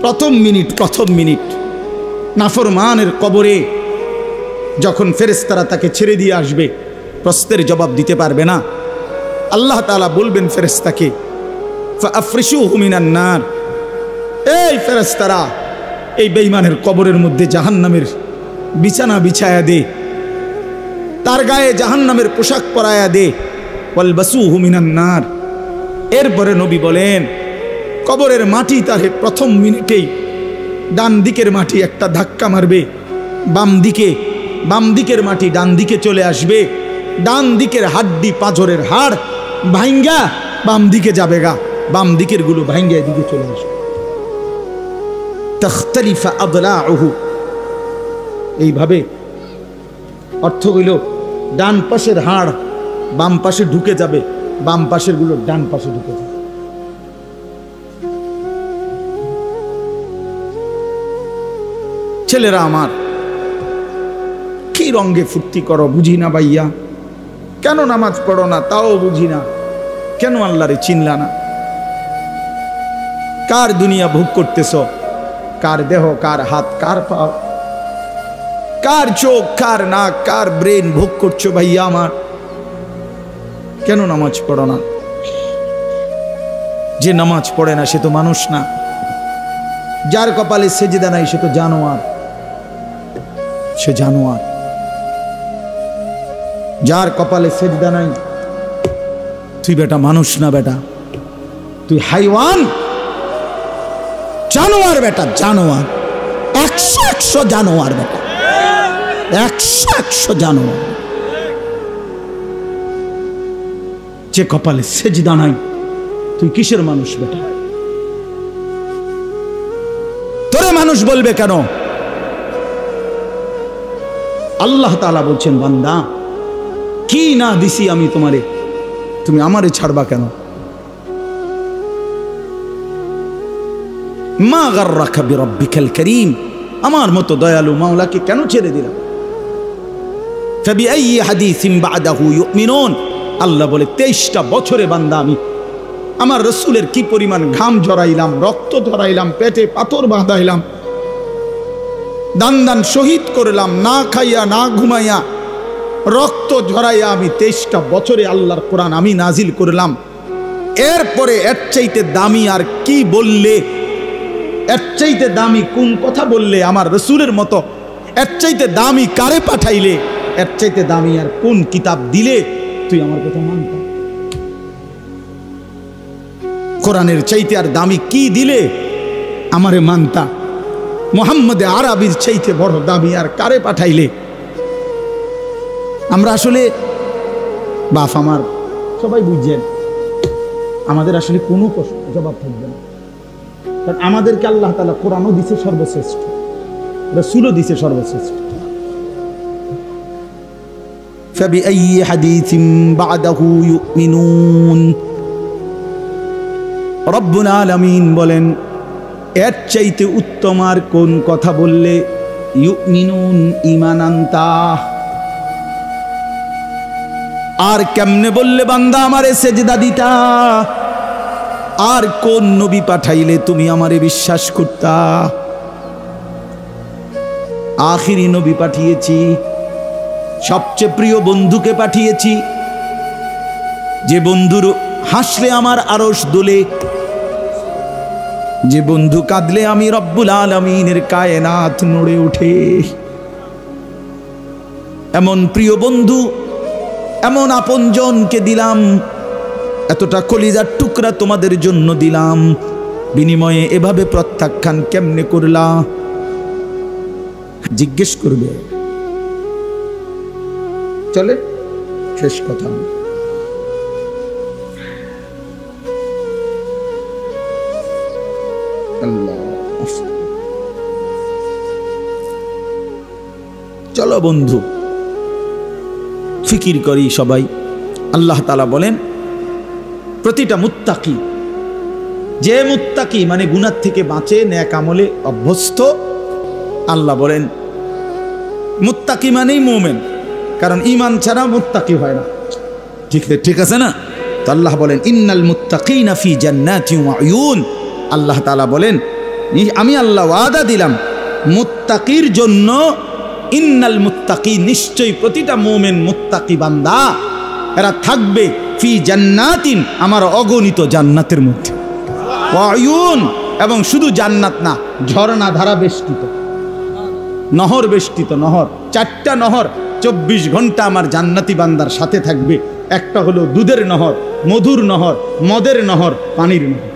প্রথম মিনিট নাফরমানের কবরে যখন ফেরেশতারা তাকে ছেড়ে দিয়ে আসবে, প্রশ্নের জবাব দিতে পারবে না। আল্লাহ তাআলা বলবেন ফেরেশতাকে, ফাআফরিশুহু মিনান নার, এই ফেরেশতারা এই বেঈমানের কবরের মধ্যে জাহান্নামের বিছানা বিছায়া দে, তার গায়ে জাহান্নামের পোশাক পরায়া দে, ওয়ালবাসুহু মিনান নার। এরপরে নবী বলেন, কবরের মাটি তার প্রথম মিনিটেই ডান দিকের মাটি একটা ধাক্কা মারবে, বাম দিকের মাটি ডান দিকে চলে আসবে, ডান দিকের হাড্ডি পাঁজরের হাড় ভাঙ্গা বাম দিকে যাবে গা, বাম দিকের গুলো ভাঙ্গা এদিকে চলে আসবে। তাখতালিফা আদলাউহু, এইভাবে অর্থ হইল ডান পাশের হাড় বাম পাশে ঢুকে যাবে, বাম পাশের গুলো ডান পাশে ঢুকে যাবে। ছেলেরা আমার, কি রঙ্গে ফুর্তি করো বুঝি না ভাইয়া, কেন নামাজ পড়ো না তাও বুঝি না, কেন আল্লাহরে চিনলা না? কার দুনিয়া ভোগ করতেছ? কার দেহ, কার হাত, কার পা, কার চোখ, কার নাক, কার ব্রেন ভোগ করছো ভাইয়া আমার? কেন নামাজ পড়ো না? যে নামাজ পড়ে না সে তো মানুষ না, যার কপালে সেজদা নাই সে তো জানোয়ার, সে জানোয়ার। যার কপালে সেজদা নাই তুই বেটা মানুষ না, বেটা তুই হাইওয়ান, জানোয়ার বেটা, জানোয়ার, 100 জানোয়ার বেটা, 100 জানোয়ার। যে কপালে সেজদা নাই তুই কিসের মানুষ বেটা? তোরে মানুষ বলবে কেন? আল্লাহ তাআলা বলছেন, বান্দা কি না দিছি আমি তোমারে, তুমি আমারে ছাড়বা কেন? মা গাররাকা বিরাব্বিকাল কারীম, আমার মতো দয়ালু মাওলাকে কেন ছেড়ে দিলাম? ফাবিআইয়ি হাদিসিন বা'দাহু ইউমিনুন, আল্লাহ বলে 23টা বছরে বান্দা আমি আমার রাসূলের কি পরিমাণ ঘাম ঝরাইলাম, রক্ত ঝরাইলাম, পেটে পাথর বাঁধাইলাম, দান দান শহীদ করলাম, না খাইয়া না ঘুমাইয়া রক্ত ঝরাইয়া আমি 23টা বছরে আল্লাহর কোরআন আমি নাজিল করলাম। এরপরে এর চাইতে দামি আর কি বললে, এর চাইতে দামি কোন কথা বললে আমার রাসূলের মতো, এর চাইতে দামি কারে পাঠাইলে, এর চাইতে দামি আর কোন কিতাব দিলে তুই আমার কথা মানতা? কোরআনের চাইতে আর দামি কি দিলে আমারে মানতা? মুহাম্মদে আরবির চাইতে বড় দামি আর কারে পাঠাইলে? আমরা আসলে বাপ আমার সবাই বুঝছেন, আমাদের আসলে কোনো জবাব থাকবে না, কারণ আমাদেরকে আল্লাহ তাআলা কোরআনও দিছে সর্বশ্রেষ্ঠ, রাসূলও দিছে সর্বশ্রেষ্ঠ। ফাবিআইয়ি হাদিসিন বা'দাহু ইউমিনুন, রব্বুল আলামিন বলেন এর চাইতে উত্তম আর কোন কথা বললে ইউমিনুন ঈমান আনতা, আর কেমনে বললে বান্দা আমারে সেজদা দিতা, আর কোন নবী পাঠাইলে তুমি আমারে বিশ্বাস করতা? আখিরি নবী পাঠিয়েছি, সবচেয়ে প্রিয় বন্ধুকে পাঠিয়েছি, যে বন্ধুর হাসলে আমার আরশ দোলে, যে বন্ধু কাঁদলে আমি রব্বুল আলামিনের কায়নাত নড়ে ওঠে। এমন প্রিয় বন্ধু, এমন আপনজনকে দিলাম, এতটা কলিজার টুকরা তোমাদের জন্য দিলাম, বিনিময়ে এভাবে প্রত্যাখ্যান কেমনে করলা? জিজ্ঞেস করবে। চলে শেষ কথা, চলো বন্ধু ফিকির করি সবাই। আল্লাহ তাআলা বলেন প্রতিটা মুত্তাকি, যে মুত্তাকি মানে গুনাহ থেকে বাঁচে, নেক আমলে অভ্যস্ত, আল্লাহ বলেন মুত্তাকি মানেই মুমিন, কারণ ঈমান ছাড়া মুত্তাকি হয় না। ঠিক আছে না? তো আল্লাহ বলেন ইন্নাল মুত্তাকিনা ফি জান্নাতিন ওয়া উয়ুন, আল্লাহ তাআলা বলেন আমি আল্লাহ ওয়াদা দিলাম মুত্তাকির জন্য, ইন্নাল মুত্তাকি, নিশ্চয়ই প্রতিটা মুমিন মুত্তাকি বান্দা এরা থাকবে ফি জান্নাতিন, আমার অগণিত জান্নাতের মধ্যে, ওয়া আয়ুন, এবং শুধু জান্নাত না, ঝর্ণা ধারা বেষ্টিত, নহর বেষ্টিত, নহর, 4টা নহর 24 ঘন্টা আমার জান্নাতি বান্দার সাথে থাকবে। একটা হলো দুধের নহর, মধুর নহর, মদের নহর, পানির নহর।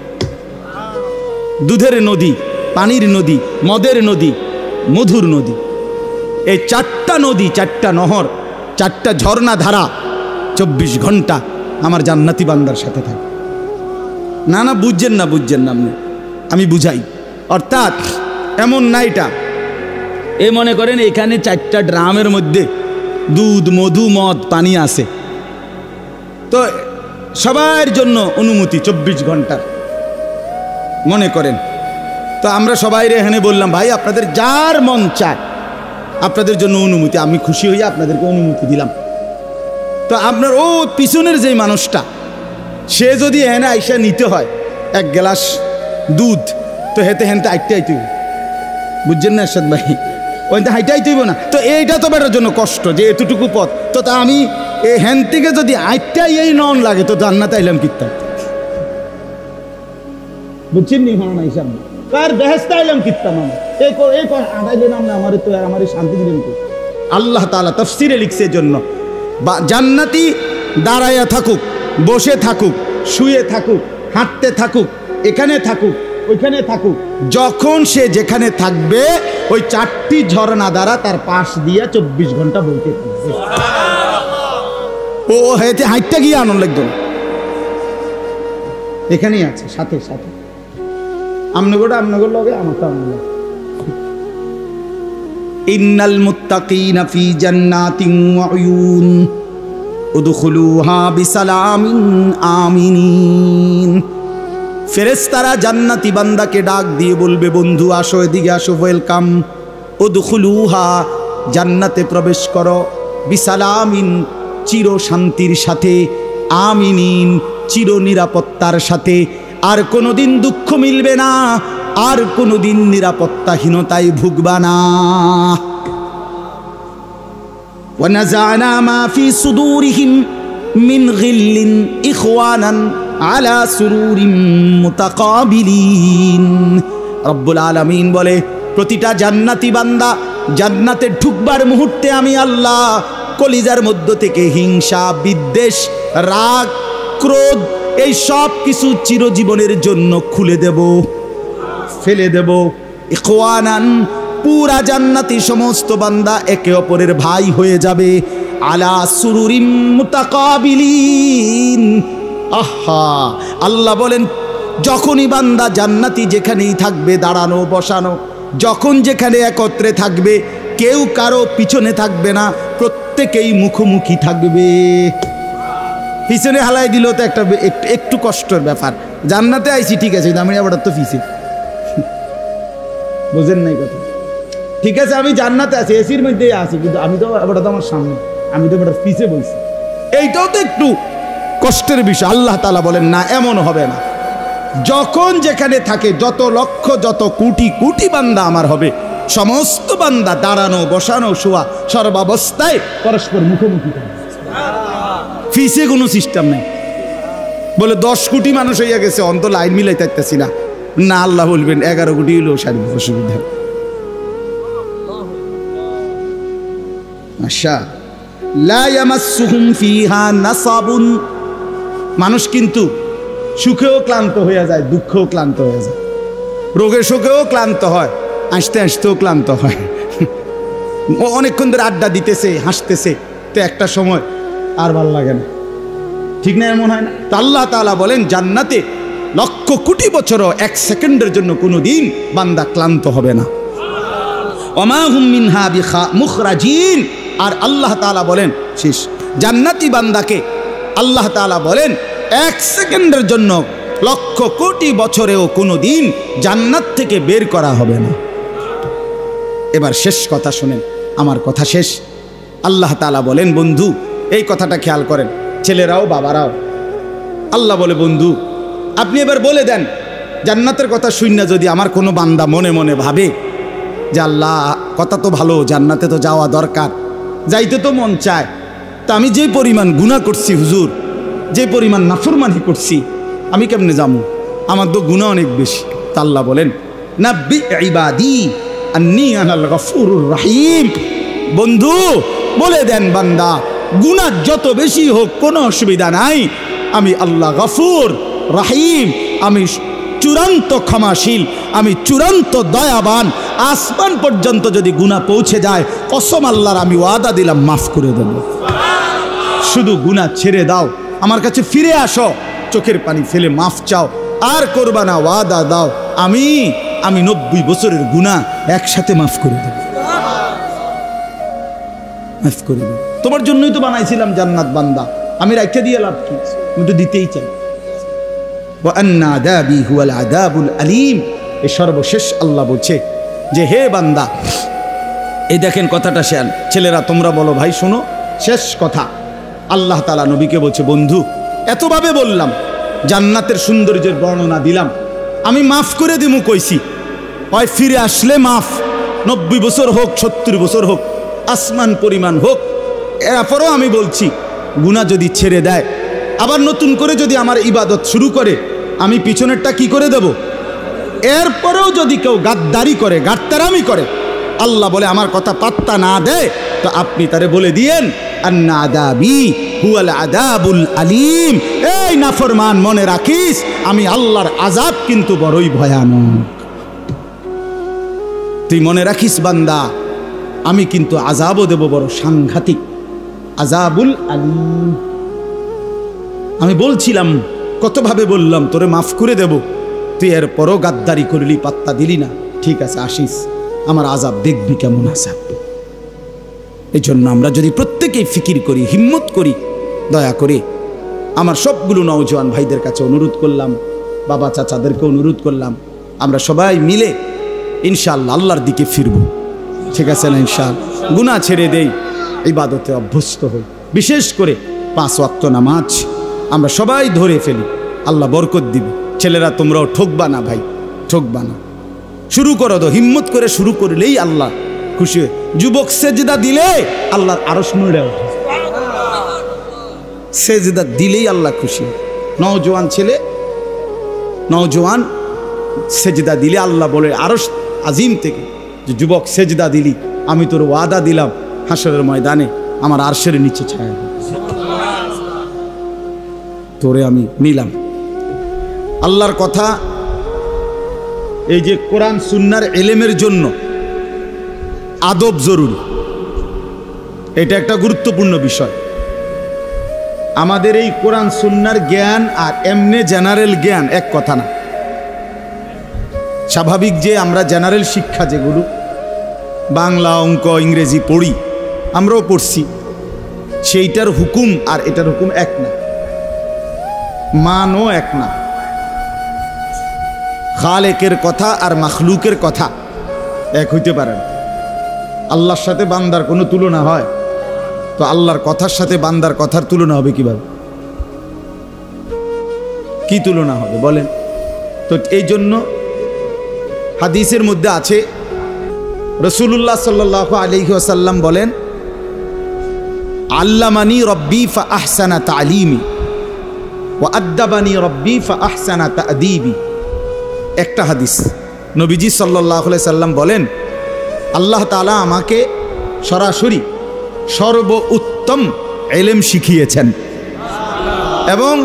দুধের নদী, পানির নদী, মদের নদী, মধুর নদী, এই 4টা নদী, 4টা নহর, 4টা ঝর্ণা ধারা 24 ঘন্টা আমার জান্নাতি বান্দার সাথে থাকে। না না, বুঝছেন না, বুঝছেন না আপনি, আমি বুঝাই। অর্থাৎ এমন না এটা, এ মনে করেন এখানে 4টা ড্রামের মধ্যে দুধ, মধু, মদ, পানি আছে, তো সবার জন্য অনুমতি 24 ঘন্টার মনে করেন। তো আমরা সবাই এখানে বললাম, ভাই আপনাদের যার মন চায় আপনাদের জন্য অনুমতি, আমি খুশি হয়ে আপনাদেরকে অনুমতি দিলাম। তো আপনার ও পিছনের যে মানুষটা, সে যদি এখানে আইসা নিতে হয় 1 গ্লাস দুধ, তো হেতে হেনতে আইতে আইতে, বুঝছেন না এরশাদ ভাই, ওইটা হাইতে আইতে হইব না। তো এইটা তো বেটার জন্য কষ্ট, যে এতটুকু পথ, তো তা আমি এই হ্যান থেকে যদি আইটাই এই নন লাগে, তো জান্নাতে আইলাম কিতাব, বুঝছেন নি? হ্যাঁ না হিসাব কার বেহেস্তে আইলাম কিতাব, এই আড়াইলে নাম না আমার, তো আমার শান্তি দিলেন কি? আল্লাহ তাআলা তাফসিরে লিখছে জন্য, জান্নাতি দাঁড়াইয়া থাকুক, বসে থাকুক, শুয়ে থাকুক, হাঁটতে থাকুক, এখানে থাকুক, ওইখানে থাকুক, যখন সে যেখানে থাকবে ওই 4টি ঝর্ণা দ্বারা তার পাশ দিয়া 24 ঘন্টা বইতে থাকবে। ও হেঁটে হাইটটা গিয়ে আনন্দ লাগতো, এখানেই আছে সাথে সাথে, আমনগোটা আমনগর লগে, আমারটা আমনগর। ইন্নাল মুত্তাকিনা ফি জান্নাতিন ওয়া উয়ুন উদখুলুহা বিসালামিন আমিনিন। ফেরেশতারা জান্নাতি বান্দাকে ডাক দিয়ে বলবে, বন্ধু আসো, এদিকে আসো, ওয়েলকাম। উদখুলুহা, জান্নাতে প্রবেশ করো, বিসালামিন, চির শান্তির সাথে, আমিনিন, চির নিরাপত্তার সাথে। আর কোনোদিন দুঃখ মিলবে না, আর কোনোদিন নিরাপত্তাহীনতায় ভুগবা না। ওয়ানাযানা মা ফি সুদুরিহিম মিন গিল্লিন ইখওয়ানান আলা সুরুরিম মুতাকাবিলিন। রব্বুল আলামিন বলে, প্রতিটা জান্নাতি বান্দা জান্নাতে ঢুকবার মুহূর্তে আমি আল্লাহ কলিজার মধ্য থেকে হিংসা, বিদ্বেষ, রাগ, ক্রোধ, এই সব কিছু চিরজীবনের জন্য খুলে দেব, ফেলে দেব। ইখওয়ানান, পুরা জান্নাতি সমস্ত বান্দা একে অপরের ভাই হয়ে যাবে। আলা সুরুরিম মুতাকাবিলিন। আহা, আল্লাহ বলেন, যখনই বান্দা জান্নাতি যেখানেই থাকবে, দাঁড়ানো বসানো, যখন যেখানে একত্রে থাকবে, কেউ কারো পিছনে থাকবে না, প্রত্যেকেই মুখোমুখি থাকবে। পিছনে হালাই দিল তো একটু কষ্টের ব্যাপার। জান্নাতে আইছি ঠিক আছে, আমি আবার তো পিছে, বুঝেন নাই কথা? ঠিক আছে আমি জান্নাতে আছি, এসির মধ্যে আছি, কিন্তু আমি তো আবার তো আমার সামনে, আমি তো আবার পিছে বলছি, এইটাও তো একটু কষ্টের বিষয়। আল্লাহ তাআলা বলেন, না, এমন হবে না। যখন যেখানে থাকে, যত লক্ষ, যত কোটি কোটি বান্দা আমার হবে, সমস্ত বান্দা দাঁড়ানো বসানো শোয়া সর্বাবস্থায় পরস্পর মুখোমুখি থাকবে, ফিসে কোনো সিস্টেম নেই। বলে 10 কোটি মানুষ হইয়া গেছে, অন্ত লাইন মিলাই থাকতেছি না, না, আল্লাহ বলবেন 11 কোটি হইলেও সারি অসুবিধা। আচ্ছা, লা ইয়ামাসসুহুম ফিহা নাসাবুন। মানুষ কিন্তু সুখেও ক্লান্ত হয়ে যায়, দুঃখেও ক্লান্ত হয়ে যায়, রোগে শোকেও ক্লান্ত হয়, আসতে আসতেও ক্লান্ত হয়। অনেকক্ষণ ধরে আড্ডা দিতেছে, হাসতেছে, তো একটা সময় আর ভালো লাগে না, ঠিক না? এমন হয় না? তো আল্লাহ তাআলা বলেন, জান্নাতে লক্ষ কোটি বছরও 1 সেকেন্ডের জন্য কোনো দিন বান্দা ক্লান্ত হবে না। ওমা হুম মিনহা মুখরাজিন। আর আল্লাহ তাআলা বলেন, শেষ জান্নাতি বান্দাকে আল্লাহ তাআলা বলেন, 1 সেকেন্ডের জন্য লক্ষ কোটি বছরেও কোনো দিন জান্নাত থেকে বের করা হবে না। এবার শেষ কথা শুনেন, আমার কথা শেষ। আল্লাহ তাআলা বলেন, বন্ধু এই কথাটা খেয়াল করেন, ছেলেরাও বাবারাও। আল্লাহ বলে, বন্ধু আপনি এবার বলে দেন জান্নাতের কথা শুননা যদি আমার কোনো বান্দা মনে মনে ভাবে যে আল্লাহ কথা তো ভালো, জান্নাতে তো যাওয়া দরকার, যাইতে তো মন চায়, তা আমি যে পরিমাণ গুনাহ করছি হুজুর, যে পরিমাণ নাফরমানি করছি, আমি কেমনে যাবো? আমার তো গুনাহ অনেক বেশি। তা আল্লাহ বলেন নাব্বি ইবাদি আন্নী আনাল গফুরুর রহিম। বন্ধু বলে দেন বান্দা, গুনাহ যত বেশি হোক কোনো অসুবিধা নাই, আমি আল্লাহ গফুর রহিম, আমি চূড়ান্ত ক্ষমাশীল, আমি চূড়ান্ত দয়াবান। আসমান পর্যন্ত যদি গুনাহ পৌঁছে যায়, কসম আল্লাহর আমি ওয়াদা দিলাম মাফ করে দেব। শুধু গুনাহ ছেড়ে দাও, আমার কাছে ফিরে আসো, চোখের পানি ফেলে মাফ চাও, আর করবা না, ওয়াদা দাও আমি 90 বছরের গুনাহ একসাথে মাফ করে দেব, মাফ করে দেব। তোমার জন্যই তো বানাইছিলাম জান্নাত বান্দা, আমি রাইখা দিয়ে লাভ কি? আমি তো দিতেই চাই। এই সর্বশেষ আল্লাহ বলছে যে হে বান্দা, এই দেখেন কথাটা ছেলেরা তোমরা বলো ভাই শোনো, শেষ কথা আল্লাহ তাআলা নবীকে বলছে, বন্ধু এতভাবে বললাম, জান্নাতের সৌন্দর্যের বর্ণনা দিলাম, আমি মাফ করে দিমু কইছি, হয় ফিরে আসলে মাফ, 90 বছর হোক 70 বছর হোক, আসমান পরিমাণ হোক, এরপরও আমি বলছি গুনাহ যদি ছেড়ে দেয়, আবার নতুন করে যদি আমার ইবাদত শুরু করে, আমি পিছনেরটা কি করে দেব? এরপরেও যদি কেউ গাদ্দারি করে, গাদ্দারামি করে, আল্লাহ বলে আমার কথা পাত্তা না দেয়, তো আপনি তারে বলে দিয়েন আন্না আযাবি হুয়াল আযাবুল আলীম। এই নাফরমান মনে রাখিস, আমি আল্লাহর আযাব কিন্তু বড়ই ভয়ানক। তুই মনে রাখিস বান্দা, আমি কিন্তু আযাবও দেব বড় সাংঘাতিক, আযাবুল আলীম। আমি বলছিলাম, কতভাবে বললাম তোরে মাফ করে দেব, তুই এরপরও গাদ্দারি করলি, পাত্তা দিলি না, ঠিক আছে আসিস, আমার আযাব দেখবি কেমন আযাব। এই জন্য আমরা যদি প্রত্যেকেই ফিকির করি, হিম্মত করি, দয়া করে আমার সবগুলো নওজোয়ান ভাইদের কাছে অনুরোধ করলাম, বাবা চাচাদেরকে অনুরোধ করলাম, আমরা সবাই মিলে ইনশাআল্লাহ আল্লাহর দিকে ফিরব, ঠিক আছে না? ইনশাআল্লাহ গুনাহ ছেড়ে দেই, ইবাদতে অভ্যস্ত হই, বিশেষ করে 5 ওয়াক্ত নামাজ আমরা সবাই ধরে ফেলি, আল্লাহ বরকত দিবে। ছেলেরা তোমরাও ঠকবা না ভাই, ঠকবা না, শুরু করো তো, হিম্মত করে শুরু করলেই আল্লাহ খুশি হয়। যুবক সেজদা দিলে আল্লাহর আরশ নড়ে ওঠে, সেজদা দিলেই আল্লাহ খুশি। নওজোয়ান ছেলে, নওজোয়ান সেজদা দিলে আল্লাহ বলে আরশ আজিম থেকে যে যুবক সেজদা দিলি, আমি তোর ওয়াদা দিলাম হাসরের ময়দানে আমার আরশের নিচে ছায়া দেব, তোরে আমি নিলাম। আল্লাহর কথা, এই যে কোরআন সুন্নাহর ইলমের জন্য আদব জরুরি, এটা একটা গুরুত্বপূর্ণ বিষয়। আমাদের এই কোরআন সুন্নাহর জ্ঞান আর এমনি জেনারেল জ্ঞান এক কথা না। স্বাভাবিক যে আমরা জেনারেল শিক্ষা যেগুলো বাংলা, অঙ্ক, ইংরেজি পড়ি, আমরাও পড়ছি, সেইটার হুকুম আর এটার হুকুম এক না, মানও এক না। খালেকের কথা আর মাখলুকের কথা এক হইতে পারে না। আল্লাহর সাথে বান্দার কোনো তুলনা হয়? তো আল্লাহর কথার সাথে বান্দার কথার তুলনা হবে কিভাবে? কি তুলনা হবে বলেন তো? এই জন্য হাদিসের মধ্যে আছে, রাসূলুল্লাহ সাল্লাল্লাহু আলাইহি ওয়াসাল্লাম বলেন, আল্লামানি রব্বি ফা আহসানা তালিমি ওয়া আদ্দাবানি রব্বি ফা আহসানা তা'দীবি। একটা হাদিস, নবীজি সাল্লাল্লাহু আলাইহি সাল্লাম বলেন, আল্লাহ তাআলা আমাকে সরাসরি সর্ব উত্তম ইলম শিখিয়েছেন, এবং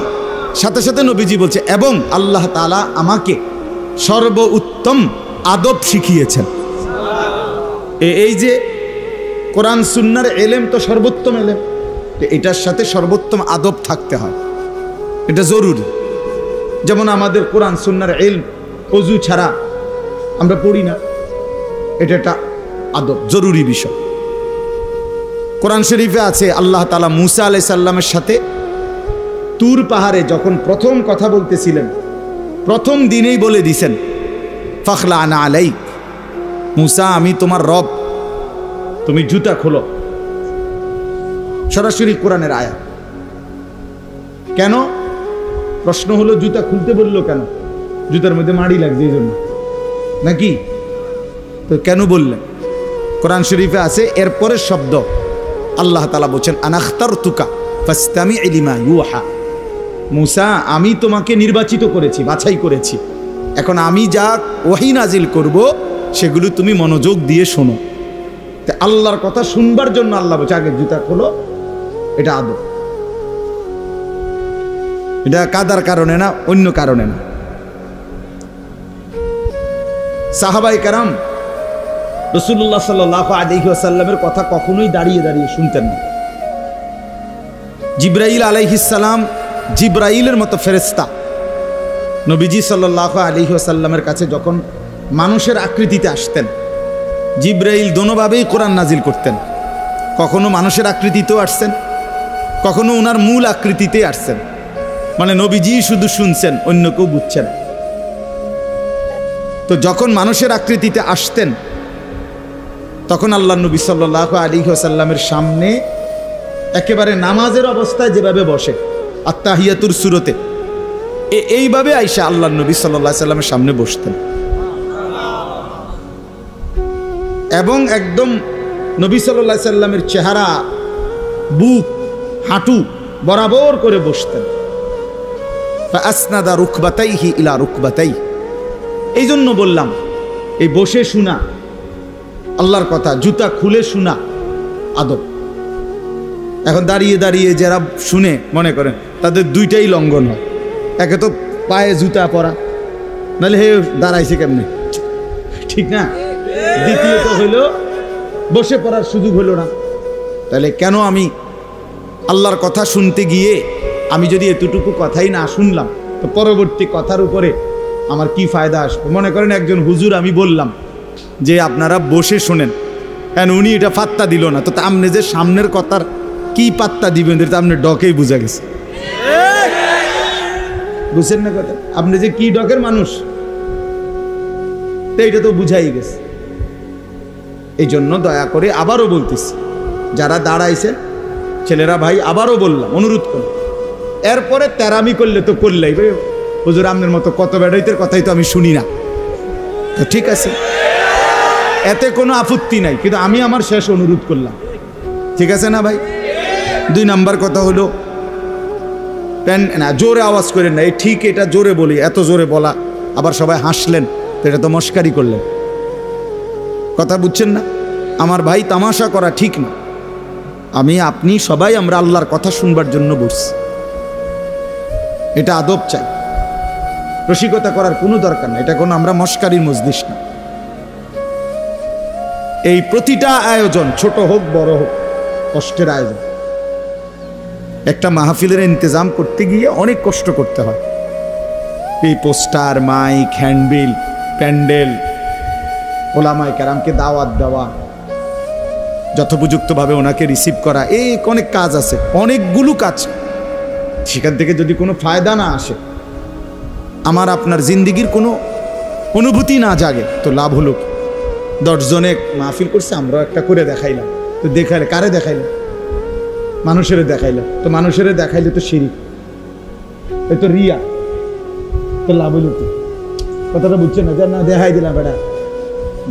সাথে সাথে নবীজি বলছে, এবং আল্লাহ তাআলা আমাকে সর্ব উত্তম আদব শিখিয়েছেন। এই যে কোরআন সুন্নাহর ইলম তো সর্বোত্তম ইলম, এটার সাথে সর্বোত্তম আদব থাকতে হয়, এটা জরুরি। যেমন আমাদের কোরআন সুন্নাহর ইলম ওযু ছাড়া আমরা পড়ি না, এটা একটা আদব, জরুরি বিষয়। কোরআন শরীফে আছে, আল্লাহ তাআলা মূসা আলাইহিস সালামের সাথে তুর পাহাড়ে যখন প্রথম কথা বলতেছিলেন, প্রথম দিনেই বলে দিছেন, ফাখলা'না আলাইক, মূসা আমি তোমার রব, তুমি জুতা খোলো। সরাসরি কোরআনের আয়াত। কেন? প্রশ্ন হলো জুতা খুলতে বললো কেন? জুতার মধ্যে মাড়ি লাগছে এই জন্য নাকি? তো কেন বললেন? কোরআন শরীফে আছে এরপরের শব্দ আল্লাহ তাআলা বলছেন আনাখতারতুকা ফাসতামি লিমা ইউহা। মূসা, আমি তোমাকে নির্বাচিত করেছি, বাছাই করেছি, এখন আমি যা ওহী নাজিল করব সেগুলো তুমি মনোযোগ দিয়ে শোনো। তা আল্লাহর কথা শুনবার জন্য আল্লাহ বলছে আগে জুতা খোলো। এটা আদব, এটা কাদার কারণে না, অন্য কারণে না। সাহাবায়ে কেরাম রাসূলুল্লাহ সাল্লাল্লাহু আলাইহি ওয়াসাল্লামের কথা কখনোই দাঁড়িয়ে দাঁড়িয়ে শুনতেন না। জিবরাইল আলাইহিস সালাম জিবরাইলের মতো ফেরেশতা নবীজি সাল্লাল্লাহু আলাইহি ওয়াসাল্লামের কাছে যখন মানুষের আকৃতিতে আসতেন, জিবরাইল দোনোভাবেই কোরআন নাজিল করতেন। কখনো মানুষের আকৃতিতেও আসছেন, কখনো ওনার মূল আকৃতিতে আসছেন, মানে নবীজি শুধু শুনছেন, অন্য কেউ বুঝছেন। তো যখন মানুষের আকৃতিতে আসতেন তখন আল্লাহ নবী সাল্লাল্লাহু আলাইহি ওয়াসাল্লামের সামনে একেবারে নামাজের অবস্থায় যেভাবে বসে আত্তাহিয়াতুর সূরতে, এইভাবে আয়েশা আল্লাহ নবী সাল্লাল্লাহু আলাইহি ওয়াসাল্লামের সামনে বসতেন এবং একদম নবী সাল্লাল্লাহু আলাইহি ওয়াসাল্লামের চেহারা, বুক, হাঁটু বরাবর করে বসতেন। ফাআসনাদা রুকবাতাইহি ইলা রুকবাতাইহি। এই জন্য বললাম এই বসে শোনা আল্লাহর কথা, জুতা খুলে শোনা আদব। এখন দাঁড়িয়ে দাঁড়িয়ে যারা শুনে মনে করেন তাদের দুইটাই লঙ্ঘন হয়। একে তো পায়ে জুতা পরা, নাহলে হে দাঁড়াইছে কেমনে, ঠিক না? দ্বিতীয়ত হইল বসে পড়ার সুযোগ হলো না। তাহলে কেন আমি আল্লাহর কথা শুনতে গিয়ে আমি যদি এতটুকু কথাই না শুনলাম, তো পরবর্তী কথার উপরে আমার কি ফায়দা আসবে? মনে করেন একজন হুজুর, আমি বললাম যে আপনারা বসে শোনেন, হ্যাঁ, উনি এটা পাত্তা দিল না, তো আপনি যে সামনের কথার কি পাত্তা দিবেন এটা আপনি ডকেই বুঝা গেছে, বুঝছেন না কথা? আপনি যে কি ডকের মানুষ এইটা তো বুঝাই গেছে। এই জন্য দয়া করে আবারও বলতেছি, যারা দাঁড়াইছেন ছেলেরা, ভাই আবারও বললাম, অনুরোধ করলাম, এরপরে তেরামি করলে তো করলেই হুজুর আপনার মতো কত বেড়াইতের কথাই তো আমি শুনি না, তো ঠিক আছে, এতে কোনো আপত্তি নাই, কিন্তু আমি আমার শেষ অনুরোধ করলাম, ঠিক আছে না ভাই? 2 নাম্বার কথা হলো না, জোরে আওয়াজ করেন না, এই ঠিক এটা জোরে বলি, এত জোরে বলা আবার সবাই হাসলেন, তো এটা তো মস্কারি করলেন, কথা বুঝছেন না? আমার ভাই, তামাশা করা ঠিক না। আমি, আপনি সবাই আমরা আল্লাহর কথা শুনবার জন্য বসছি, এটা আদব চাই, রসিকতা করার কোনো দরকার না, এটা কোনো আমরা মস্কারির মজলিস না। এই প্রতিটা আয়োজন ছোট হোক বড় হোক কষ্টের আয়োজন। একটা মাহফিলের ইন্তজাম করতে গিয়ে অনেক কষ্ট করতে হয়। এই পোস্টার, মাইক, হ্যান্ডবিল, প্যান্ডেল, ওলামায়ে কেরামকে দাওয়াত দেওয়া, যথোপযুক্তভাবে ওনাকে রিসিভ করা, এই অনেক কাজ আছে, অনেকগুলো কাজ। সেখান থেকে যদি কোনো ফায়দা না আসে, আমার আপনার জিন্দিগির কোনো অনুভূতি না জাগে, তো লাভ হলো কি? 10 জনে মাহফিল করছে, আমরাও একটা করে দেখাইলাম, তো দেখাইলে কারে দেখাইলাম? মানুষের দেখাইলাম, তো মানুষের দেখাইলে তো শিরিক, এই তো রিয়া, তো লাভ হলো কি? কথাটা বুঝছেন না? যে না দেখাই দিলাম বেটা,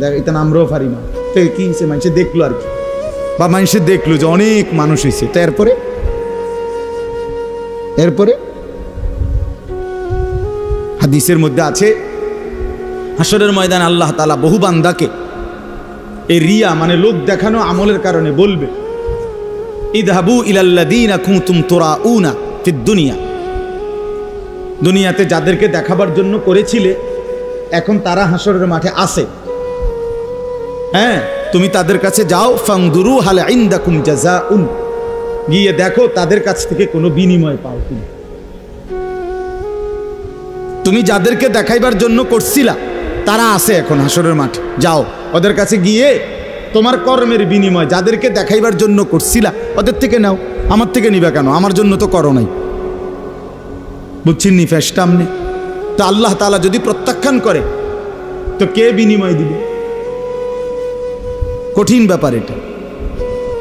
দেখ এটা আমরাও পারি না, তো কি হয়েছে? মানুষে দেখলো আর কি, বা মানুষে দেখলো যে অনেক মানুষ হয়েছে, তো এরপরে হাদিসের মধ্যে আছে হাসরের ময়দানে আল্লাহ তাআলা বহু বান্দাকে এই রিয়া মানে লোক দেখানো আমলের কারণে বলবে, ইযহাবু ইলাল্লাযীনা কুনতুম তুরাউনা ফিদ দুনিয়া, দুনিয়াতে যাদেরকে দেখাবার জন্য করেছিলে এখন তারা হাসরের মাঠে আছে, হ্যাঁ, তুমি তাদের কাছে যাও, ফাংদুরু হাল ইনদাকুম জাযাউন, গিয়ে দেখো তাদের কাছ থেকে কোনো বিনিময় পাও কিনা। তুমি যাদেরকে দেখাইবার জন্য করছিলা তারা আছে এখন হাসরের মাঠে, যাও ওদের কাছে গিয়ে তোমার কর্মের বিনিময় যাদেরকে দেখাইবার জন্য করছিলা ওদের থেকে নাও, আমার থেকে নিবা কেন? আমার জন্য তো করো নাই, বুঝছেন নি ফেসটা আমনে? তো আল্লাহ তাআলা যদি প্রত্যাখ্যান করে তো কে বিনিময় দিবে? কঠিন ব্যাপার এটা।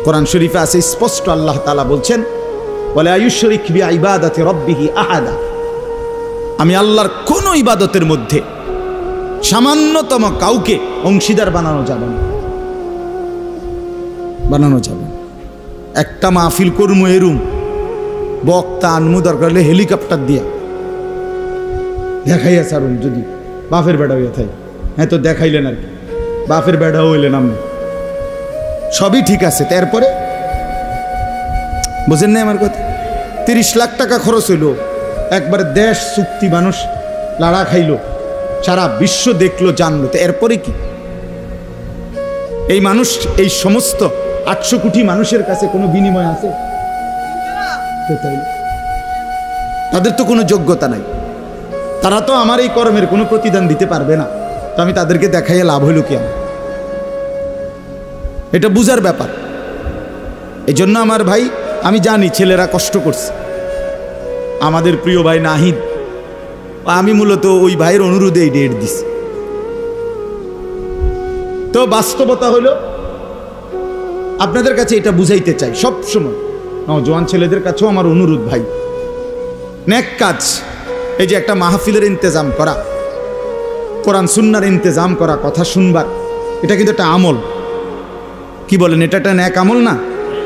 কোরআন শরীফে আছে স্পষ্ট, আল্লাহ তাআলা বলছেন ওয়ালা ইউশরিক বিইবাদাতি রাব্বিহি আহাদা, আমি আল্লাহর কোনো ইবাদতের মধ্যে সামান্যতম কাউকে অংশীদার বানানো যাবে না, বানানো যাবে। একটা মাহফিল করমু এরুম, বক্তা আনমু, দরকার হলে হেলিকপ্টার দিয়া দেখাইয়া ছাড়ুন, যদি বাপের বেড়া হইয়া থাকে। হ্যাঁ, তো দেখাইলেন আর কি, বাপের বেড়াও হইলেন আপনি, সবই ঠিক আছে। তারপরে বুঝেন না আমার কথা? 30 লাখ টাকা খরচ হইল, একবারে দেশ চুক্তি, মানুষ লাড়া খাইলো, সারা বিশ্ব দেখলো, জানলো। তো এরপরে কি? এই মানুষ, এই সমস্ত 800 কোটি মানুষের কাছে কোনো বিনিময় আছে? তাদের তো কোনো যোগ্যতা নাই, তারা তো আমার এই কর্মের কোনো প্রতিদান দিতে পারবে না। তো আমি তাদেরকে দেখাইয়া লাভ হইল কি? আমার এটা বুঝার ব্যাপার। এই জন্য আমার ভাই, আমি জানি ছেলেরা কষ্ট করছে, আমাদের প্রিয় ভাই নাহিদ, আমি মূলত ওই ভাইয়ের অনুরোধে এই ডেট দিছি। তো বাস্তবতা হলো, আপনাদের কাছে এটা বুঝাইতে চাই সব সময়, নওজোয়ান ছেলেদের কাছেও আমার অনুরোধ, ভাই নেক কাজ, এই যে একটা মাহফিলের ইন্তজাম করা, কোরআন সুন্নাহর ইন্তজাম করা, কথা শুনবার, এটা কিন্তু একটা আমল। কি বলেন? এটা একটা নেক আমল না?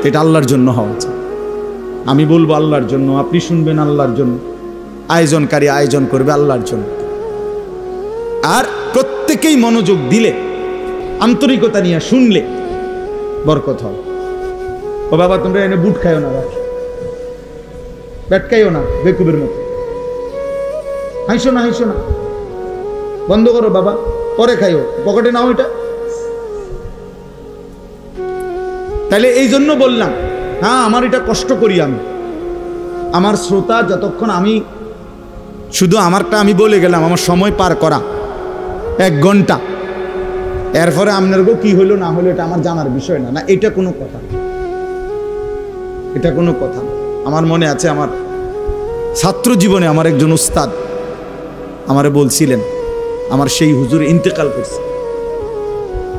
এটা আল্লাহর জন্য হওয়া উচিত। আমি বলবো আল্লাহর জন্য, আপনি শুনবেন আল্লাহর জন্য, আয়োজনকারী আয়োজন করবে আল্লাহর জন্য। আর প্রত্যেকেই মনোযোগ দিলে, আন্তরিকতা নিয়ে শুনলে বরকত হয়। ও বাবা, তোমরা এনে বুট খাইও না, ব্যাট খাইও না বেকুবের মতো, হাইসো না, হাইসো না, বন্ধ করো বাবা, পরে খাইও, পকেটে নাও এটা। তাহলে এই জন্য বললাম, হ্যাঁ আমার এটা কষ্ট করি আমি, আমার শ্রোতা যতক্ষণ, আমি শুধু আমারটা আমি বলে গেলাম, আমার সময় পার করা 1 ঘন্টা, এরপরে আপনারও কি হইলো না হলো এটা আমার জানার বিষয় না। না, এটা কোনো কথা, এটা কোনো কথা। আমার মনে আছে, আমার ছাত্র জীবনে আমার একজন উস্তাদ আমারে বলছিলেন, আমার সেই হুজুর ইন্তেকাল করছে,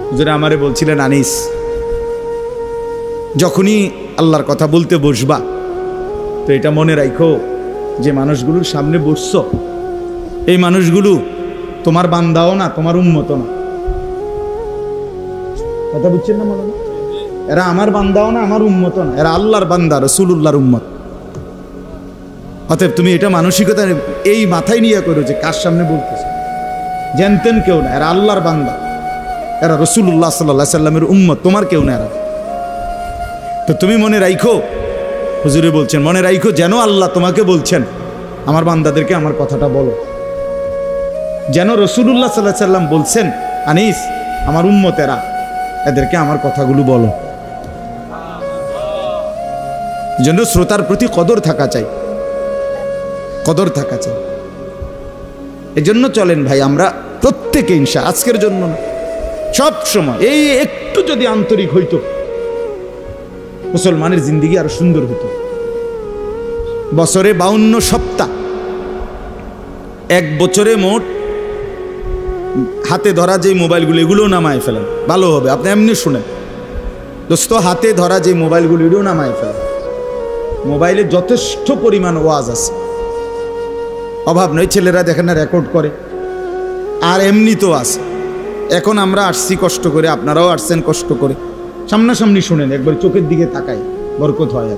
হুজুরে আমারে বলছিলেন, আনিস, যখনই আল্লাহর কথা বলতে বসবা তো এটা মনে রাখো, যে মানুষগুলোর সামনে বসছো, এই মানুষগুলো তোমার বান্দাও না, তোমার উম্মত না। কথা বুঝছেন না? মনে, এরা আমার বান্দাও না, আমার উম্মত না, এরা আল্লাহর বান্দা, রাসূলুল্লাহর উম্মত। অতএব তুমি এটা মানসিকতা এই মাথায় নিয়ে করো যে কার সামনে বলতেছ, জানতেন কেউ না, এরা আল্লাহর বান্দা, এরা রাসূলুল্লাহ সাল্লাল্লাহু আলাইহি সাল্লামের উম্মত, তোমার কেউ না এরা। তো তুমি মনে রাখো, হুজুরে বলছেন, মনে রাখো যেন আল্লাহ তোমাকে বলছেন আমার বান্দাদেরকে আমার কথাটা বলো, যেন রাসূলুল্লাহ সাল্লাল্লাহু আলাইহি সাল্লাম বলছেন, আনিস আমার উম্মতেরা, এদেরকে আমার কথাগুলো বলো। যেন শ্রোতার প্রতি কদর থাকা চাই, কদর থাকা চাই। এজন্য চলেন ভাই, আমরা প্রত্যেকে ইনশা, আজকের জন্য না, সব সময় এই একটু যদি আন্তরিক হইতো, মুসলমানের জিন্দেগি আরো সুন্দর হতো। বছরে 52 সপ্তাহ, 1 বছরে মোট হাতে ধরা যে মোবাইলগুলো, এগুলো নামায় ফেলেন, ভালো হবে। আপনি এমনি শুনেন দোস্ত, হাতে ধরা যে মোবাইলগুলো, এগুলো নামায় ফেলেন। মোবাইলে যথেষ্ট পরিমাণ ওয়াজ আছে, অভাব নয়। ছেলেরা দেখেন না রেকর্ড করে, আর এমনি তো আছে। এখন আমরা আসছি কষ্ট করে, আপনারাও আসছেন কষ্ট করে, সামনাসামনি শুনেন, একবার চোখের দিকে তাকাই, বরকত হয়।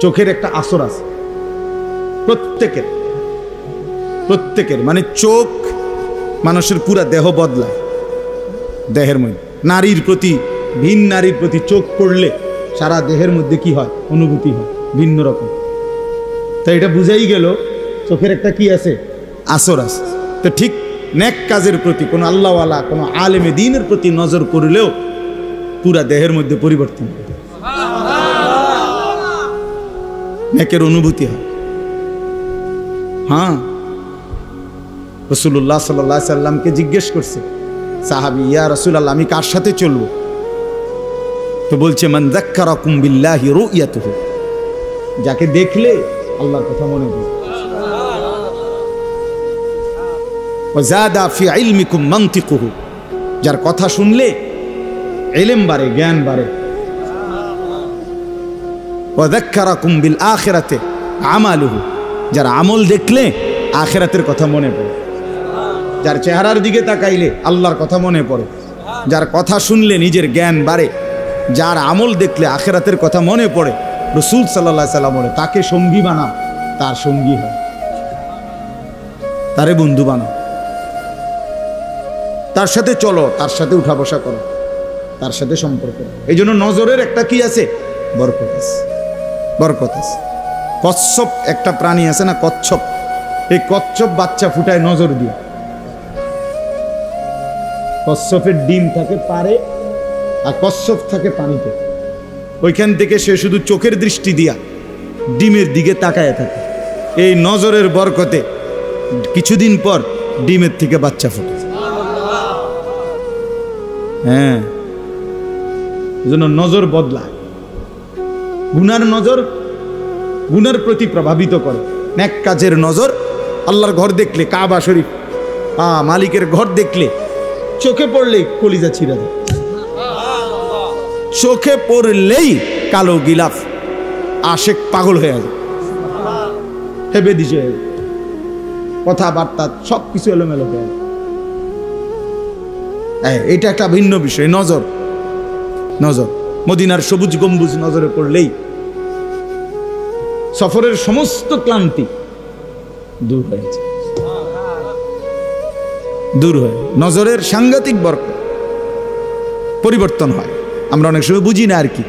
চোখের একটা আসর আছে প্রত্যেকের, প্রত্যেকের, মানে চোখ মানুষের পুরা দেহ বদলায়। দেহের মধ্যে নারীর প্রতি, ভিন নারীর প্রতি চোখ পড়লে সারা দেহের মধ্যে কি হয়, অনুভূতি হয় ভিন্ন রকম। তাই এটা বুঝাই গেল চোখের একটা কি আছে, আসর আছে। তো ঠিক নেক কাজের প্রতি, কোনো আল্লাহওয়ালা, কোনো আলেমে দ্বীনের প্রতি নজর করলেও পুরা দেহের মধ্যে পরিবর্তন, নেকের অনুভূতি হয়। হ্যাঁ, রাসূলুল্লাহ সাল্লাল্লাহু আলাইহি সাল্লামকে জিজ্ঞেস করছে সাহাবী, ইয়া রাসূলুল্লাহ, আমি কার সাথে চলবো? তো বলছে, মান যাক্কারাকুম বিল্লাহি রুয়াতুহু, যাকে দেখলে আল্লাহর কথা মনে পড়ে। ওয়া যাদা ফি ইলমিকুম মানতিকুহু, যার কথা শুনলে ইলম বাড়ে, জ্ঞান বাড়ে। ওয়া যাক্কারাকুম বিল আখিরাতি আমালুহু, যার আমল দেখলে আখিরাতের কথা মনে পড়ে, যার চেহারার দিকে তাকাইলে আল্লাহর কথা মনে পড়ে, যার কথা শুনলে নিজের জ্ঞান বাড়ে, যার আমল দেখলে আখিরাতের কথা মনে পড়ে। রাসূল সাল্লাল্লাহু আলাইহি সাল্লাম বলে, তাকে সঙ্গী বানাও, তার সঙ্গী হয়, তারে বন্ধু বানাও, তার সাথে চলো, তার সাথে উঠা বসা করো, তার সাথে সম্পর্ক। এই জন্য নজরের একটা কি আছে? বরকত আছে, বরকত আছে। কচ্ছপ একটা প্রাণী আছে না, কচ্ছপ, এই কচ্ছপ বাচ্চা ফুটায় নজর দিয়ে। কচ্ছপের ডিম থাকে পারে, আর কচ্ছপ থাকে পানিতে। ওইখান থেকে সে শুধু চোখের দৃষ্টি দিয়া ডিমের দিকে তাকায় থাকে। এই নজরের বরকতে কিছুদিন পর ডিমের থেকে বাচ্চা ফুটে। হ্যাঁ, এজন্য নজর বদলায়। গুনার নজর গুনার প্রতি প্রভাবিত করে, নেক কাজের নজর। আল্লাহর ঘর দেখলে, কাবা শরীফ, মালিকের ঘর দেখলে চোখে পড়লেই কলিজা ছিঁড়ে যায়, চোখে পড়লেই কালো গিলাফ আশেক পাগল হয়ে যায়, হেবে দিছে, কথাবার্তা সব কিছু এলোমেলো হয়ে যায়। এটা একটা ভিন্ন বিষয়, নজর। নজর মদিনার সবুজ গম্বুজ নজরে পড়লেই সফরের সমস্ত ক্লান্তি দূর হয়েছে, দূর হয়ে নজরের সাংঘাতিক বরকত পরিবর্তন হয়। আমরা অনেক সময় বুঝি না আর কি,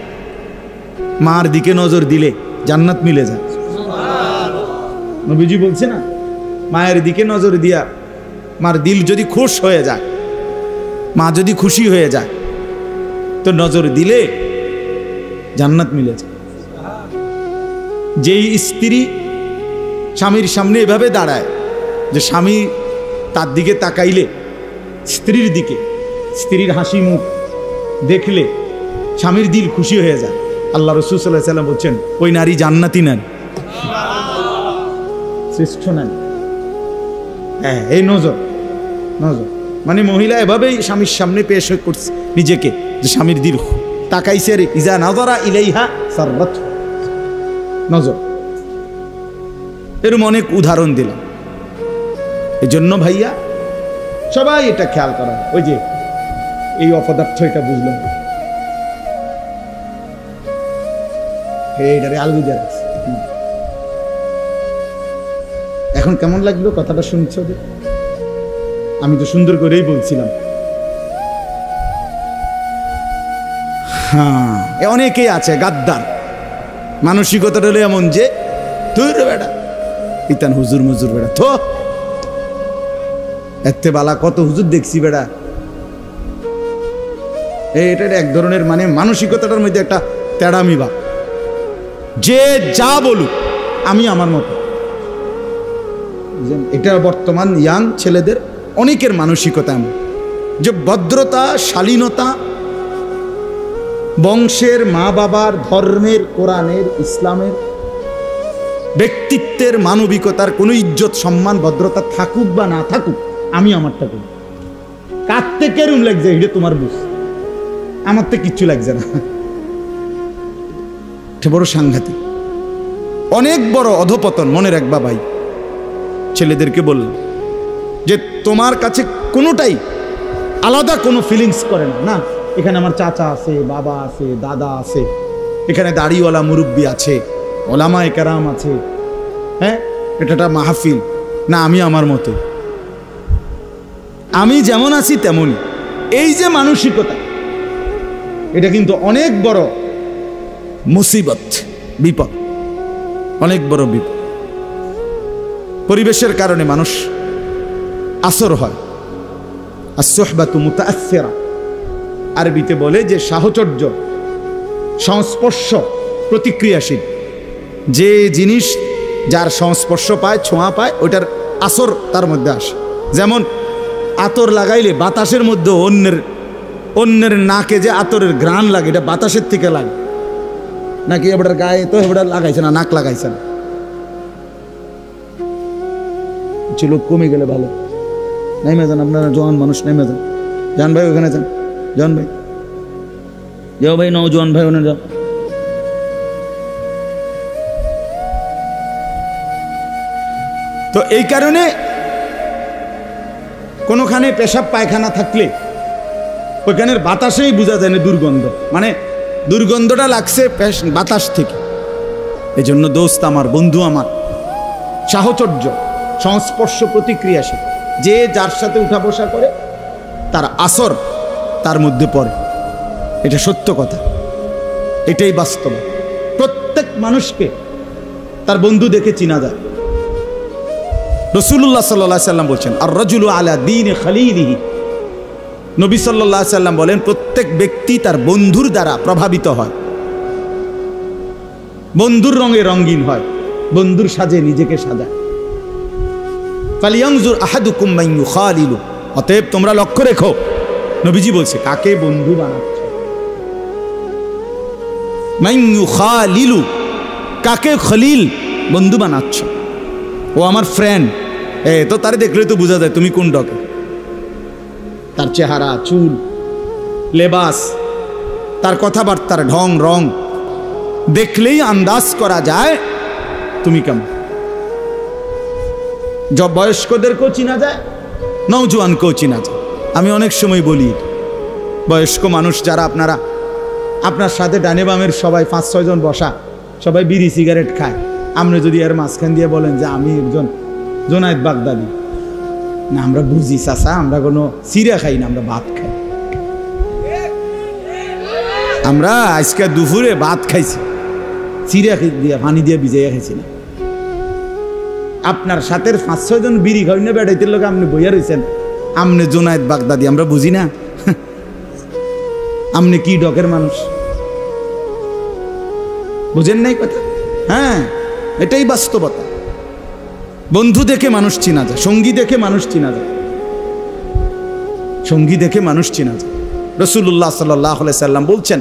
মার দিকে নজর দিলে জান্নাত মিলে যায়। নবীজি বলছে না, মায়ের দিকে নজর দিয়া মার দিল যদি খুশ হয়ে যায়, মা যদি খুশি হয়ে যায়, তো নজর দিলে জান্নাত মিলে যায়। যেই স্ত্রী স্বামীর সামনে এভাবে দাঁড়ায় যে স্বামী তার দিকে তাকাইলে, স্ত্রীর দিকে, স্ত্রীর হাসি মুখ দেখলে স্বামীর দিল খুশি হয়ে যায়, আল্লাহ রাসূল সাল্লাল্লাহু আলাইহি ওয়াসাল্লাম বলছেন, ওই নারী জান্নাতি নারী, শ্রেষ্ঠ নারী। হ্যাঁ, এই নজর। নজর মানে মহিলা এভাবেই স্বামীর সামনে পেশ করছে নিজেকে, যে স্বামীর দিল তাকাইছে, রে ইজা নাযারা ইলাইহা সাররাত। নজর, এরকম অনেক উদাহরণ দিলাম। এই জন্য ভাইয়া সবাই এটা খেয়াল করা। ওই যে এই অপদার্থ, এটা বুঝলাম, এইটারে আলবিদা রাখছে। এখন কেমন লাগলো কথাটা শুনছো? আমি তো সুন্দর করেই বলছিলাম। হ্যাঁ, অনেকেই আছে গাদ্দার, মানসিকতাটা হলো এমন যে তুই রে বেটা ইতান হুজুর মুজুর বেটা, থো এতে বালা কত হুজুর দেখছি বেটা। এটা এক ধরনের মানে মানসিকতাটার মধ্যে একটা তেড়ামি ভাব, যে যা বলুক আমি আমার মতো। এটা বর্তমান ইয়াং ছেলেদের অনেকের মানসিকতা এমন, যে ভদ্রতা, শালীনতা, বংশের, মা বাবার, ধর্মের, কোরআনের, ইসলামের, ব্যক্তিত্বের, মানবিকতার কোনো ইজ্জত, সম্মান, ভদ্রতা থাকুক বা না থাকুক, আমি আমারটা করি। কাঁদতে কেরম লাগছে এটা তোমার বুঝ, আমার তো কিচ্ছু লাগছে না। এটা বড় সাংঘাতিক, অনেক বড় অধপতন। মনে রাখবা ভাই, ছেলেদেরকে বললাম যে তোমার কাছে কোনোটাই আলাদা কোনো ফিলিংস করে না। না, এখানে আমার চাচা আছে, বাবা আছে, দাদা আছে, এখানে দাড়িওয়ালা মুরব্বী আছে, ওলামায়ে কেরাম আছে, হ্যাঁ, এটা একটা মাহফিল না, আমি আমার মতো, আমি যেমন আছি তেমনই। এই যে মানসিকতা, এটা কিন্তু অনেক বড় মুসিবত, বিপদ, অনেক বড় বিপদ। পরিবেশের কারণে মানুষ আসর হয়। আস-সুহবাতু মুতাআসসিরা, আরবিতে বলে যে সাহচর্য, সংস্পর্শ প্রতিক্রিয়াশীল। যে জিনিস যার সংস্পর্শ পায়, ছোঁয়া পায়, ওইটার আসর তার মধ্যে আসে। যেমন আতর লাগাইলে বাতাসের মধ্যে অন্যের নাকে যে আতরের ঘ্রাণ লাগে, এটা বাতাসের থেকে লাগে, নাকি এবার গায়ে তো এবার লাগাইছে না, নাক লাগাইছে না। লোক কমে গেলে ভালো, নেমে যান, আপনারা জওয়ান মানুষ নেমে যান, জান ভাই ওখানে যান, জওয়ান ভাই যাও, ভাই নওজোয়ান ভাই ওখানে যাও। তো এই কারণে কোনোখানে পেশাব পায়খানা থাকলে ওইখানের বাতাসেই বোঝা যায় না দুর্গন্ধ, মানে দুর্গন্ধটা লাগছে বাতাস থেকে। এই জন্য দোস্ত আমার, বন্ধু আমার, সাহচর্য, সংস্পর্শ প্রতিক্রিয়াশীল, যে যার সাথে উঠা বসা করে তার আসর তার মধ্যে পড়ে। এটা সত্য কথা, এটাই বাস্তব। প্রত্যেক মানুষকে তার বন্ধু দেখে চিনা যায়। রাসূলুল্লাহ সাল্লাল্লাহু আলাইহি সাল্লাম বলছেন, আর রাজুলু আলা দীনি খালিলিহি। নবী সাল্লাল্লাহু আলাইহি সাল্লাম বলেন, প্রত্যেক ব্যক্তি তার বন্ধুর দ্বারা প্রভাবিত হয়, বন্ধুর রঙে রঙিন হয়, বন্ধুর সাজে নিজেকে সাজায়। ফালিয়ানজুর আহাদুকুম মান ইউখালিলু। অতএব তোমরা লক্ষ্য রেখো, নবীজি বলছে, কাকে বন্ধু বানাচ্ছ। মান ইউখালিলু, কাকে খলিল বন্ধু বানাচ্ছ। ও আমার ফ্রেন্ড, তো তারে দেখলে তো বোঝা যায় তুমি কোন ডকে। তার চেহারা, চুল, লেবাস, তার কথাবার্তার ঢং রং দেখলেই আন্দাজ করা যায় তুমি কেমন। বয়স্কদেরকেও চিনা যায়, নওজোয়ানকেও চিনা যায়। আমি অনেক সময় বলি, বয়স্ক মানুষ যারা আপনারা, আপনার সাথে ডানে বামের সবাই 5-6 জন বসা, সবাই বিড়ি সিগারেট খায়। আপনি যদি এর মাঝখান দিয়ে বলেন যে আমি একজন জোনায়েদ বাগদাদি, না আমরা বুঝি চাচা, আমরা কোনো চিড়া খাই না, আমরা ভাত খাই। আমরা আজকে দুপুরে ভাত খাইছি, চিড়া দিয়ে পানি দিয়ে ভিজাইয়া খাইছি না। আপনার সাথে 5-6 জন বিড়ি খাই না বেড়াইতে লোক আপনি বইয়া রয়েছেন, আপনি জোনায়েদ বাগদাদি, আমরা বুঝি না। আপনি কি ডকের মানুষ, বুঝেন নাই কথা? হ্যাঁ, এটাই বাস্তবতা। বন্ধু দেখে মানুষ চিনা যায়, সঙ্গী দেখে মানুষ চিনা যায়, সঙ্গী দেখে মানুষ চিনা যায়। রাসূলুল্লাহ সাল্লাল্লাহু আলাইহি সাল্লাম বলছেন,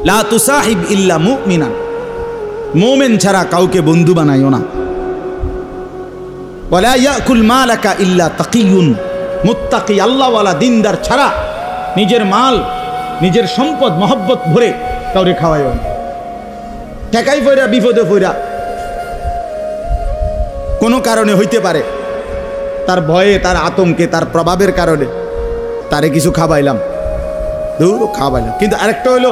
লা তুসাহিব ইল্লা মুমিনান। মুমিন ছাড়া কাউকে বন্ধু বানাইও না। ওয়ালা ইয়াকুল মালাকা ইল্লা তাকিয়ুন। মুত্তাকি, আল্লাহওয়ালা, দিনদার ছাড়া নিজের মাল, নিজের সম্পদ মহব্বত ভরে কাউরে খাওয়াইও না। ঠেকাই পয়রা, বিপদে পয়রা, কোনো কারণে হইতে পারে, তার ভয়ে, তার আতঙ্কে, তার প্রভাবের কারণে তারে কিছু খাওয়াইলাম, দূর খাওয়াইলাম। কিন্তু আরেকটা হইল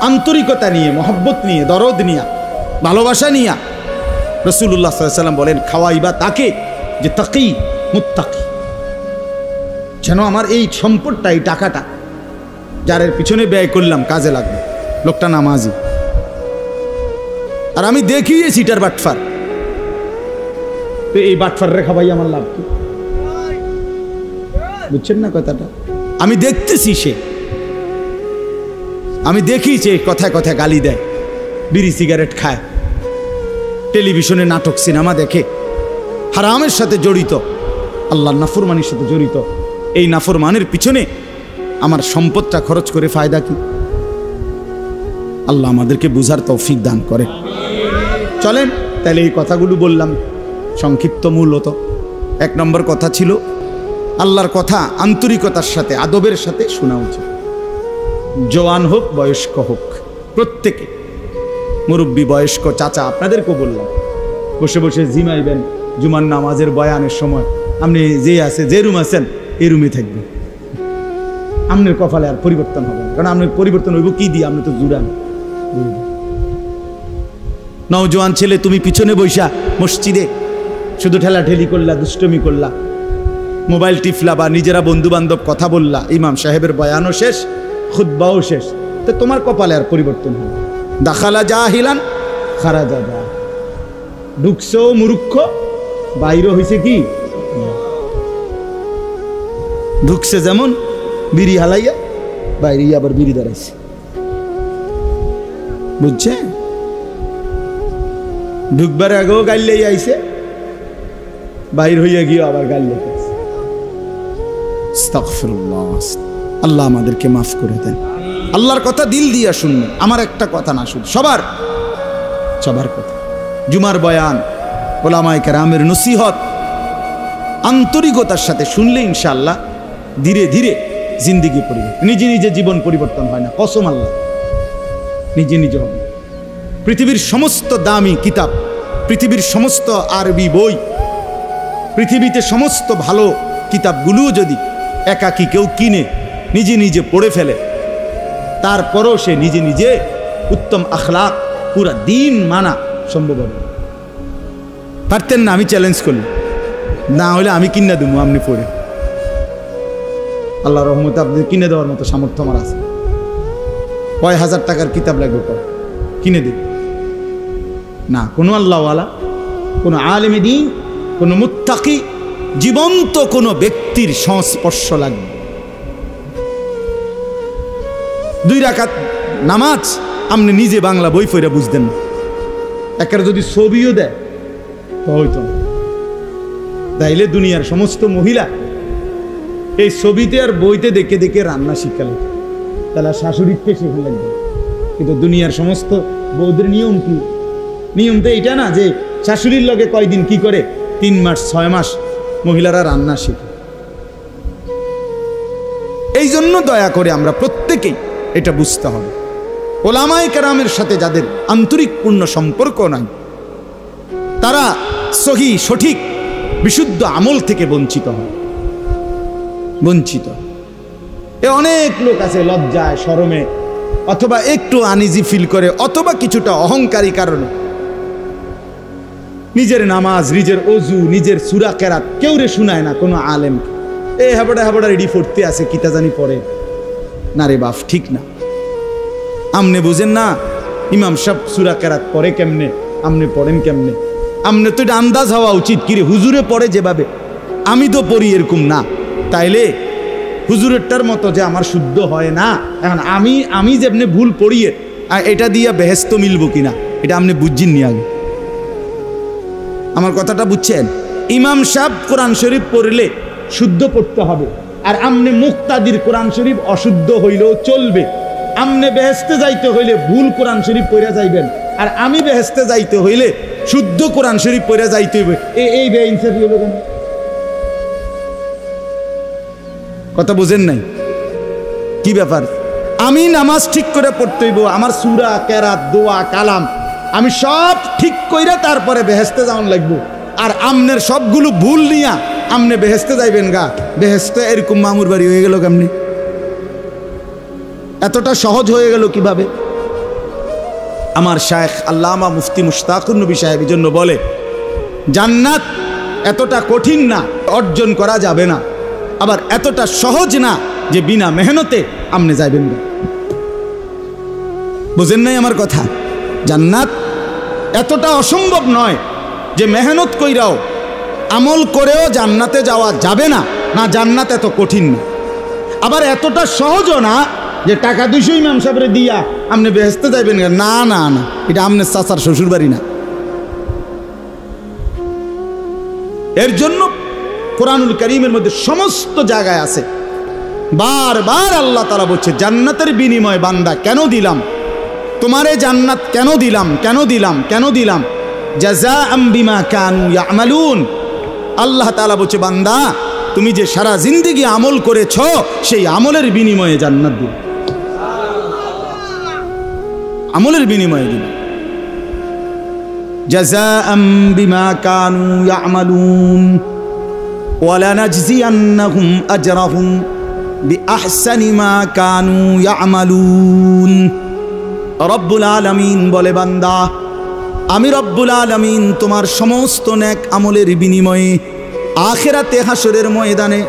আন্তরিকতা নিয়ে, মহব্বত নিয়ে, দরদ নিয়ে, ভালোবাসা নিয়ে। রাসূলুল্লাহ সাল্লাল্লাহু আলাইহি সাল্লাম বলেন, খাওয়াইবা তাকে যে তাকি, মুত্তাকি, যেন আমার এই সম্পদটা, এই টাকাটা যার পিছনে ব্যয় করলাম কাজে লাগবে। লোকটা নামাজি, আর আমি দেখিয়েছি এটার বাটফার, তো এই বাটফার রেখা ভাই আমার লাভ কি? বুঝছেন না কথাটা? আমি দেখতেছি, সে, আমি দেখিয়েছি কথায় কথায় গালি দেয়, বিড়ি সিগারেট খায়, টেলিভিশনে নাটক সিনেমা দেখে, হারামের সাথে জড়িত, আল্লাহর নাফরমানির সাথে জড়িত। এই নাফরমানের পিছনে আমার সম্পদটা খরচ করে ফায়দা কি? আল্লাহ আমাদেরকে বুঝার তৌফিক দান করে। চলেন তাহলে এই কথাগুলো বললাম সংক্ষিপ্ত। মূলত 1 নম্বর কথা ছিল, আল্লাহর কথা আন্তরিকতার সাথে, আদবের সাথে শোনা উচিত। জওয়ান হোক, বয়স্ক হোক, প্রত্যেকে, মুরব্বী, বয়স্ক, চাচা, আপনাদেরকেও বললাম, বসে বসে জিমাইবেন জুমার নামাজের বয়ানের সময়, আপনি যে আছে, যে রুম আছেন এই রুমে থাকবেন। আপনার কপালে আর পরিবর্তন হবে না, কারণ আপনার পরিবর্তন হইব কি দিয়ে? আপনি তো জুড়ান। নওজোয়ান ছেলে, তুমি পিছনে বৈশা মসজিদে শুধু ঠেলাঠেলি করলা, দুষ্টমি করলা, মোবাইল টিফলা, বা নিজেরা বন্ধু বান্ধব কথা বললা, ইমাম সাহেবের বয়ানও শেষ, খুতবাও শেষ, তো তোমার কপালে আর পরিবর্তন হবে? দাখালা জাহিলান খারাজা যা, ঢুকছো মূর্খ, বাইরে হয়েছে কি? ঢুকছে যেমন বিড়ি হালাইয়া, বাইরে আবার বিড়ি দাঁড়াইছে। বুঝছে? ঢুকবার আগেও গাইলেই আইছে, বাইর হইয়া গিয়ে আবার গাইলে। আস্তাগফিরুল্লাহ। আল্লাহ আমাদেরকে মাফ করে দেন। আল্লাহর কথা দিল দিয়া শুনবেন, আমার একটা কথা না, শুধু সবার সবার কথা। জুমার বয়ান, ওলামায়ে কেরামের নসিহত আন্তরিকতার সাথে শুনলে ইনশাআল্লাহ ধীরে ধীরে জিন্দিগি পরিবর্তন। নিজে নিজে জীবন পরিবর্তন হয় না, কসম আল্লাহ, নিজে নিজে হবে। পৃথিবীর সমস্ত দামি কিতাব পৃথিবীর সমস্ত আরবি বই, পৃথিবীতে সমস্ত ভালো কিতাবগুলোও যদি একাকী কেউ কিনে নিজে নিজে পড়ে ফেলে, তারপরও সে নিজে নিজে উত্তম আখলাক পুরা দিন মানা সম্ভব হবে। পারতেন না? আমি চ্যালেঞ্জ করলাম, না হলে আমি কিনে দেবো, আপনি পড়ে। আল্লাহ রহমতে আপনি কিনে দেওয়ার মতো সামর্থ্য আমার আছে। কয় হাজার টাকার কিতাব লাগবে, কিনে দেব না? কোনো আল্লাহওয়ালা, কোনো আলেমে দ্বীন, কোনো মুত্তাকি, জীবন্ত কোনো ব্যক্তির সংস্পর্শ লাগবে। 2 রাকাত নামাজ আপনি নিজে বাংলা বই পড়ে বুঝতেন না, একের যদি ছবিও দেয় তো হইতো না। তাইলে দুনিয়ার সমস্ত মহিলা এই ছবিতে আর বইতে দেখে দেখে রান্না শিখালে, তাহলে শাশুড়িকে শেখা লাগবে। কিন্তু দুনিয়ার সমস্ত বৌদের নিয়ম কি? নিয়ম তো এটা না যে শাশুড়ির লগে কয়দিন কি করে, 3 মাস 6 মাস মহিলারা রান্না শিখে। এই জন্য দয়া করে আমরা প্রত্যেকেই এটা বুঝতে হবে, ওলামায়ে কেরামের সাথে যাদের আন্তরিক পূর্ণ সম্পর্ক নাই, তারা সহি সঠিক বিশুদ্ধ আমল থেকে বঞ্চিত হয়। বঞ্চিত অনেক লোক আছে লজ্জায় শরমে, অথবা একটু আনইজি ফিল করে, অথবা কিছুটা অহংকারী কারণে নিজের নামাজ, নিজের অজু, নিজের সূরা কেরাত কেউ রে শুনায় না কোনো আলেম। হাবড়া হাবড়া রেডি পড়তে আছে, কিতা জানি পড়ে না। রে বাপ, ঠিক না। আমনে বুঝেন না ইমাম সাহেব সূরা কেরাত পড়ে কেমনে, আমনে পড়েন কেমনে? আমনে তো এটা আন্দাজ হওয়া উচিত, কিরে হুজুরে পড়ে যেভাবে আমি তো পড়ি এরকম না, তাইলে হুজুরেরটার মতো যে আমার শুদ্ধ হয় না। এখন আমি যেমনি ভুল পড়িয়ে এটা দিয়া বেহেস্ত মিলবো কিনা, এটা আপনি বুঝছেন নি আগে? আমার কথাটা বুঝছেন? ইমাম সাহেব কোরআন শরীফ পড়লে শুদ্ধ পড়তে হবে, আর আমনে মুক্তাদির কোরআন শরীফ অশুদ্ধ হইলেও চলবে। আমনে বেহেস্তে যাইতে হইলে ভুল কোরআন শরীফ পড়ে যাইবেন, আর আমি বেহেস্তে যাইতে হইলে শুদ্ধ কোরআন শরীফ পড়ে যাইতে হইবে। এই বেইনসাফি হলো কেন? কথা বুঝেন নাই? কি ব্যাপার? আমি নামাজ ঠিক করে পড়তে হইব, আমার সূরা কেরাত দোয়া কালাম আমি সব ঠিক কইরা তারপরে বেহেস্তে যাওয়ান লাগবো। আর আমনের সবগুলো ভুল নিয়া আমনে বেহেস্তে যাইবেন গা, বেহেস্তে এরকম মামুর বাড়ি হয়ে গেল কেমনি? এতটা সহজ হয়ে গেল কিভাবে? আমার শায়েখ আল্লামা মুফতি মুশতাকুর নবী সাহেব এই জন্য বলে, জান্নাত এতটা কঠিন না, অর্জন করা যাবে না, আবার এতটা সহজ না যে বিনা মেহনতে আমনে যাইবেন না। বুঝেন নাই আমার কথা? জান্নাত এতটা অসম্ভব নয় যে মেহনত কইরাও আমল করেও জান্নাতে যাওয়া যাবে না, না জান্নাত এত কঠিন না। আবার এতটা সহজও না যে টাকা 200 ইমাম সাহেবরে দিয়া আপনি বেহেস্তে যাইবেন না, না না, এটা আমনের চাচার শ্বশুর বাড়ি না। এর জন্য কোরআনুল কারীমের মধ্যে সমস্ত জায়গায় আছে, বারবার আল্লাহ তাআলা বলছে জান্নাতের বিনিময় বান্দা কেন দিলাম তোমারে, জান্নাত কেন দিলাম, কেন দিলাম, কেন দিলাম? জাযাআম বিমা কানু ইয়ামালুন। আল্লাহ তাআলা বলছে বান্দা তুমি যে সারা জিন্দেগি আমল করেছ সেই আমলের বিনিময়ে জান্নাত দিলাম, আমলের বিনিময়ে দিলাম। জাযাআম বিমা কানু ইয়ামালুন ওয়ালানাজজিয়ান্নাহুম আজরাহুম বিআহসানি মা কানু ইয়ামালুন। রব্বুল আলামিন বলে বান্দা আমি রব্বুল আলামিন তোমার সমস্ত নেক আমলের বিনিময়ে আখিরাতে হাসরের ময়দানে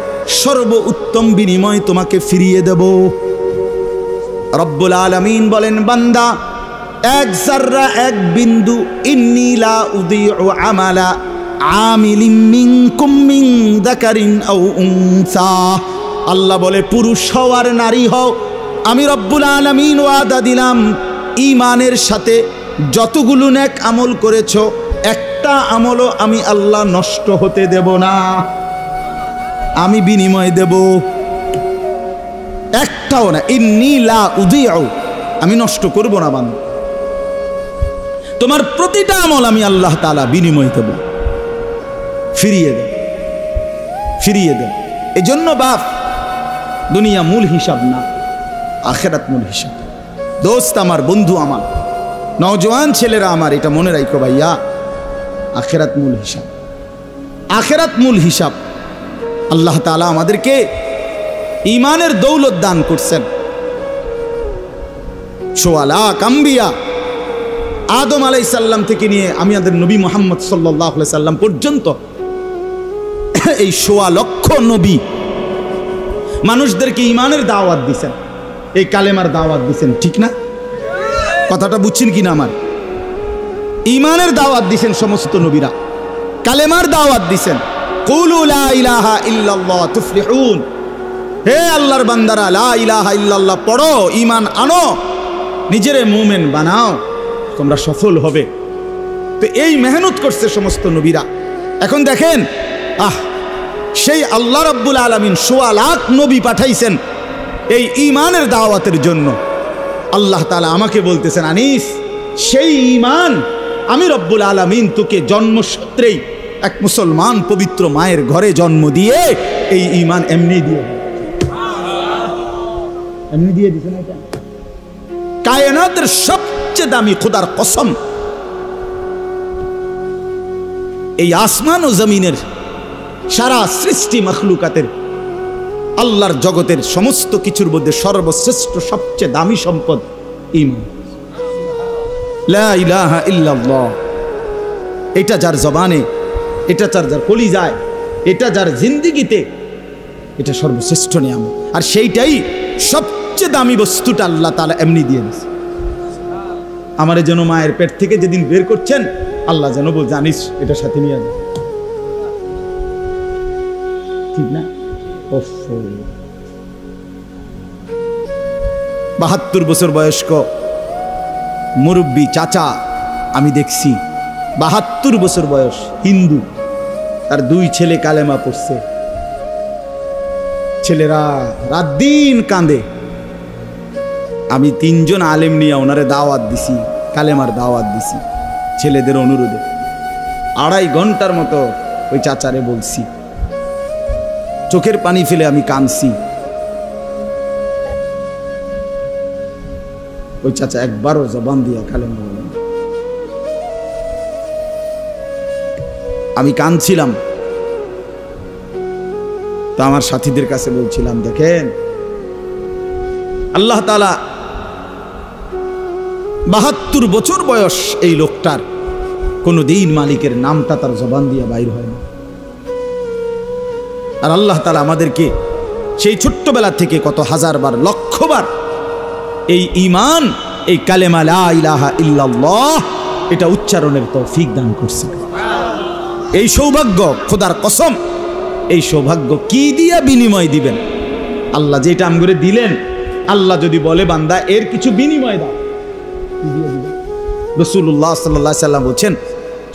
সর্ব উত্তম বিনিময় তোমাকে ফিরিয়ে দেব। রব্বুল আলামিন বলেন বান্দা এক যাররা এক বিন্দু ইন্নী লা উযীউ আমালা আমিলিন মিনকুম মিন যাকারিন আও উনসা। আল্লাহ বলে পুরুষ হও আর নারী হও, আমি রব্বুল আলামিন ওয়াদা দিলাম ঈমানের সাথে যতগুলো নেক আমল করেছ একটা আমলও আমি আল্লাহ নষ্ট হতে দেব না, আমি বিনিময় দেব, একটাও না। ইন্নী লা উযীউ, আমি নষ্ট করব না বান্দা, তোমার প্রতিটা আমল আমি আল্লাহ তাআলা বিনিময় দেব, ফিরিয়ে দেব, ফিরিয়ে দেব। এজন্য বাপ দুনিয়া মূল হিসাব না, আখিরাত মূল হিসাব। দোস্ত আমার, বন্ধু আমার, নওজোয়ান ছেলেরা আমার, এটা মনে রাখো ভাইয়া, আখিরাত মূল হিসাব, আখিরাত মূল হিসাব। আল্লাহ তাআলা আমাদেরকে ঈমানের দৌলত দান করছেন। সোয়া লাখ আম্বিয়া, আদম আলাইহিস সালাম থেকে নিয়ে আমাদের নবী মুহাম্মদ সাল্লাল্লাহু আলাইহি সাল্লাম পর্যন্ত এই সোয়া লক্ষ নবী মানুষদেরকে ঈমানের দাওয়াত দিয়েছেন, এই কালেমার দাওয়াত দিয়েছেন। ঠিক না? কথাটা বুঝছেন কিনা? আমার ঈমানের দাওয়াত দিয়েছেন সমস্ত নবীরা, কালেমার দাওয়াত দিয়েছেন। কুলু লা ইলাহা ইল্লাল্লাহ তুফলিহুন, হে আল্লাহর বান্দারা লা ইলাহা ইল্লাল্লাহ পড়ো, ঈমান আনো, নিজেরে মুমিন বানাও, তোমরা সফল হবে। তো এই মেহনত করছে সমস্ত নবীরা। এখন দেখেন, সেই আল্লাহ রাব্বুল আলামিন সোয়া লাখ নবী পাঠাইছেন এই ঈমানের দাওয়াতের জন্য। আল্লাহ তাআলা আমাকে বলতেছেন, আনিস, সেই ঈমান আমি রব্বুল আলামিন তোকে জন্মসূত্রেই এক মুসলমান পবিত্র মায়ের ঘরে জন্ম দিয়ে এই ঈমান এমনি দিয়ে দিয়েছেন। এটা কায়নাতের সবচেয়ে দামি খোদার কসম, এই আসমান ও জমিনের সারা সৃষ্টি মখলুকাতের আল্লাহর জগতের সমস্ত কিছুর মধ্যে সর্বশ্রেষ্ঠ সবচেয়ে দামি সম্পদ ঈমান, লা ইলাহা ইল্লাল্লাহ। এটা যার জবানে, এটা যার কলিজায়, এটা যার জিন্দেগিতে, এটা সর্বশ্রেষ্ঠ নিয়ামত। আর সেইটাই সবচেয়ে দামি বস্তুটা আল্লাহ তাআলা এমনি দিয়ে দিয়েছে। আমারে যেন মায়ের পেট থেকে যেদিন বের করছেন, আল্লাহ যেন বল, জানিস এটা সাথে নিয়ে যা। ঠিক না? 72 বছর বয়স্ক মুরব্বী চাচা আমি দেখছি, 72 বছর বয়স, হিন্দু, তার 2 ছেলে কালেমা পড়ছে। ছেলেরা রাত দিন কাঁদে। আমি 3 জন আলেম নিয়ে ওনারে দাওয়াত দিছি, কালেমার দাওয়াত দিছি ছেলেদের অনুরোধে। 2.5 ঘন্টার মতো ওই চাচারে বলছি, চোখের পানি ফেলে আমি কাঁদছি। ওই চাচা একবারও জবান দিয়া কালেমা বলেন। আমি কাঁদছিলাম, তো আমার সাথীদের কাছে বলছিলাম, দেখেন আল্লাহ তাআলা 72 বছর বয়স এই লোকটার, কোনদিন মালিকের নামটা তার জবান দিয়ে বাইর হয় না। আর আল্লাহ তাআলা আমাদেরকে সেই ছোট্টবেলা থেকে কত হাজারবার, লক্ষবার এই ঈমান, এই কালেমা লা ইলাহা ইল্লাল্লাহ, এটা উচ্চারণের তৌফিক দান করছে। এই সৌভাগ্য, খোদার কসম, এই সৌভাগ্য কি দিয়া বিনিময় দিবেন? আল্লাহ যেটা আমগরে দিলেন, আল্লাহ যদি বলে বান্দা এর কিছু বিনিময় দাও, কি দিয়ে দিবেন? রাসূলুল্লাহ সাল্লাল্লাহু আলাইহি সাল্লাম বলেন,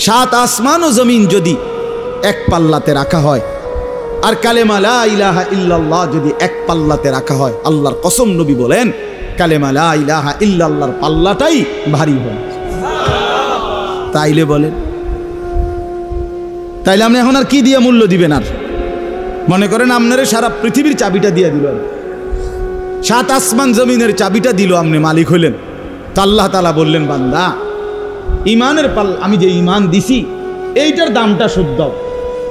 7 আসমান ও জমিন যদি এক পাল্লাতে রাখা হয়, আর কালেমা লা ইলাহা ইল্লাল্লাহ যদি এক পাল্লাতে রাখা হয়, আল্লাহর কসম নবী বলেন কালেমা লা ইলাহা ইল্লাল্লাহর পাল্লাটাই ভারী হয়। তাইলে বলেন, তাইলে আপনি এখন আর কি দিয়ে মূল্য দিবেন? আর মনে করেন আপনারে সারা পৃথিবীর চাবিটা দিয়ে দিল, 7 আসমান জমিনের চাবিটা দিল, আপনি মালিক হইলেন। তা আল্লাহ তাআলা বললেন, বান্দা ঈমানের পাল, আমি যে ঈমান দিছি এইটার দামটা শোধ দাও।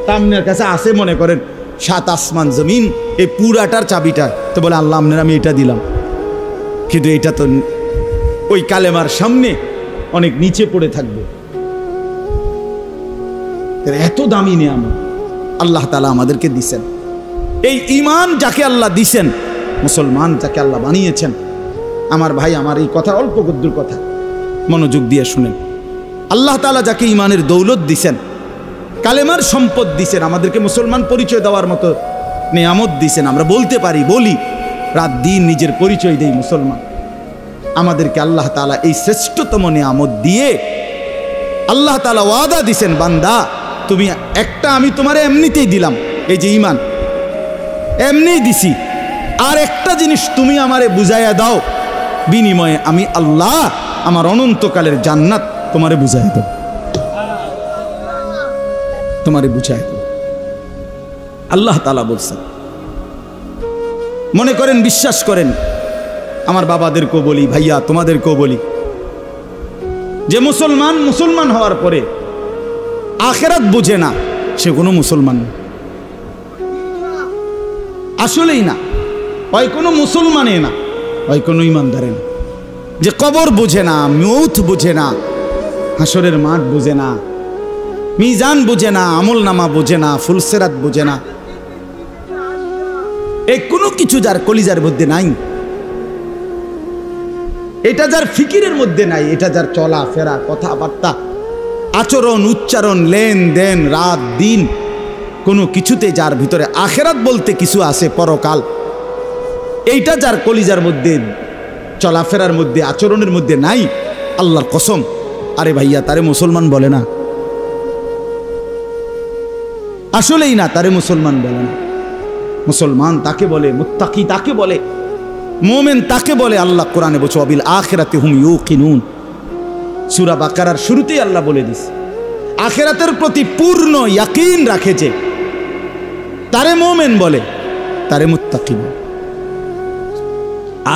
তা আপনার কাছে আছে মনে করেন 7 আসমান জমিন, এই পুরাটার চাবিটা, তো বলে আল্লাহ আপনার আমি এটা দিলাম, কিন্তু এটা তো ওই কালেমার সামনে অনেক নিচে পড়ে থাকবে। এত দামি নিয়ামত আল্লাহ তাআলা আমাদেরকে দিছেন। এই ঈমান যাকে আল্লাহ দিছেন, মুসলমান যাকে আল্লাহ বানিয়েছেন, আমার ভাই, আমার এই কথা অল্প গদ্দুর কথা, মনোযোগ দিয়ে শুনেন। আল্লাহ তাআলা যাকে ঈমানের দৌলত দিছেন, কালেমার সম্পদ দিছেন, আমাদেরকে মুসলমান পরিচয় দেওয়ার মতো নিয়ামত দিছেন, আমরা বলতে পারি, বলি, রাত দিন নিজের পরিচয় দেই মুসলমান। আমাদেরকে আল্লাহ তাআলা এই শ্রেষ্ঠতম নিয়ামত দিয়ে আল্লাহ তাআলা ওয়াদা দিছেন, বান্দা তুমি একটা আমি তোমারে এমনিতেই দিলাম, এই যে ঈমান এমনিই দিছি, আর একটা জিনিস তুমি আমারে বুঝাইয়া দাও, বিনিময়ে আমি আল্লাহ আমার অনন্তকালের জান্নাত তোমারে বুঝাইয়া দেব, তোমারে বুঝাইয়া দেব। আল্লাহ তাআলা বলছেন। মনে করেন, বিশ্বাস করেন, আমার বাবাদেরকেও বলি, ভাইয়া তোমাদেরকেও বলি, যে মুসলমান হওয়ার পরে আখেরাত বুঝে না, সে কোনো মুসলমান না, আসলেই না। হয় কোনো মুসলমানে না, হয় কোনো ইমানদারে না। যে কবর বুঝে না, মৌত বুঝে না, হাসরের মাঠ বুঝে না, মিজান বুঝে না, আমল নামা বুঝে না, ফুলসেরাত বুঝে না, এই কোনো কিছু যার কলিজার মধ্যে নাই, এটা যার ফিকিরের মধ্যে নাই, এটা যার চলা ফেরা, কথাবার্তা, আচরণ, উচ্চারণ, লেনদেন, রাত দিন, কোনো কিছুতে যার ভিতরে আখেরাত বলতে কিছু আছে, পরকাল, এইটা যার কলিজার মধ্যে, চলাফেরার মধ্যে, আচরণের মধ্যে নাই, আল্লাহর কসম, আরে ভাইয়া তারে মুসলমান বলে না, আসলেই না, তারে মুসলমান বলে না। মুসলমান তাকে বলে, মুত্তাকি তাকে বলে, মোমেন তাকে বলে। আল্লাহ কোরআনে বলছে ওয়াবিল আখিরাতি হুম ইউকিনুন। সূরা বাকারার শুরুতেই আল্লাহ বলে দিছে আখিরাতের প্রতি পূর্ণ ইয়াকিন রাখে যে, তারে মোমেন বলে, তারে মুত্তাকি বলে।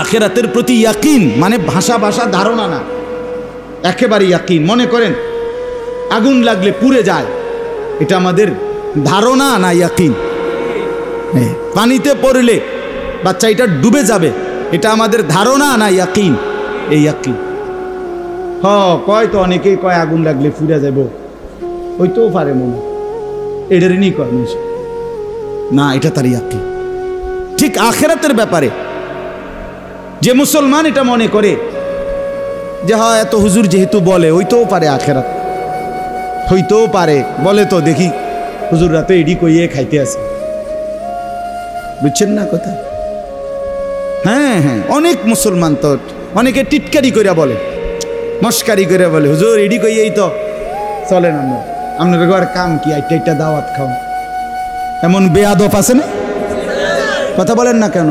আখিরাতের প্রতি ইয়াকিন মানে ভাষা ভাষা ধারণা না, একেবারে ইয়াকিন। মনে করেন আগুন লাগলে পুড়ে যায়, এটা আমাদের ধারণা না ইয়াকিন। পানিতে পড়লে বাচ্চাটা ডুবে যাবে, এটা আমাদের ধারণা না ইয়াকিন। এই ইয়াকিন কয় তো অনেকেই কয় আগুন লাগলে পুড়ে যাব, হইতেও পারে মনে, এটারই নি কয় না, এটা তার ইয়াকিন। ঠিক আখিরাতের ব্যাপারে যে মুসলমান এটা মনে করে যে হয় এত হুজুর যেহেতু বলে হইতেও পারে, আখিরাত হইতেও পারে, বলে তো দেখি হুজুররা তো এডি কইয়ে খাইতে আছে, বুঝছেন না কথা? হ্যাঁ হ্যাঁ, অনেক মুসলমান তো অনেকে টিটকারি করে বলে, মস্কারি করে বলে, হুজুর এডি কইয়েই তো চলেন, আপনার ঘর কাম কি আইটা দাওয়াত খাও। এমন বেয়াদব আছে না? কথা বলেন না কেন?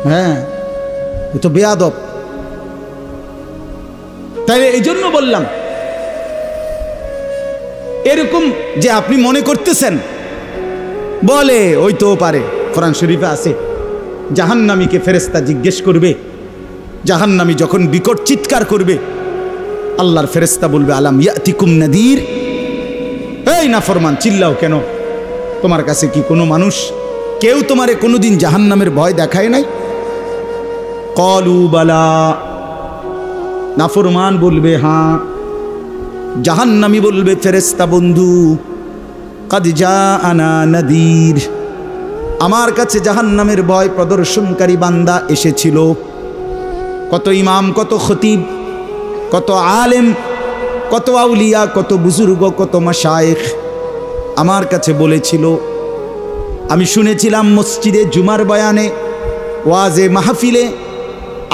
হ্যাঁ, এ তো বেয়াদব। তাই এই জন্য বললাম, এরকম যে আপনি মনে করতেছেন বলে হইতেও পারে। কোরআন শরীফে আছে জাহান্নামীকে ফেরেশতা জিজ্ঞেস করবে, জাহান্নামী যখন বিকট চিৎকার করবে, আল্লাহর ফেরেশতা বলবে আলাম ইয়াতিকুম নাদির, এই নাফরমান চিল্লাও কেন? তোমার কাছে কি কোনো মানুষ, কেউ তোমারে কোনোদিন জাহান্নামের ভয় দেখায় নাই? ক্বালু বালা, নাফরমান বলবে হ্যাঁ। জাহান্নামী বলবে ফেরেশতা বন্ধু কাদ জাআনা নাদির, আমার কাছে জাহান্নামের ভয় প্রদর্শনকারী বান্দা এসেছিল। কত ইমাম, কত খতিব, কত আলেম, কত আউলিয়া, কত বুজুর্গ, কত মাশায়েখ আমার কাছে বলেছিল। আমি শুনেছিলাম মসজিদে জুমার বয়ানে, ওয়াজে মাহফিলে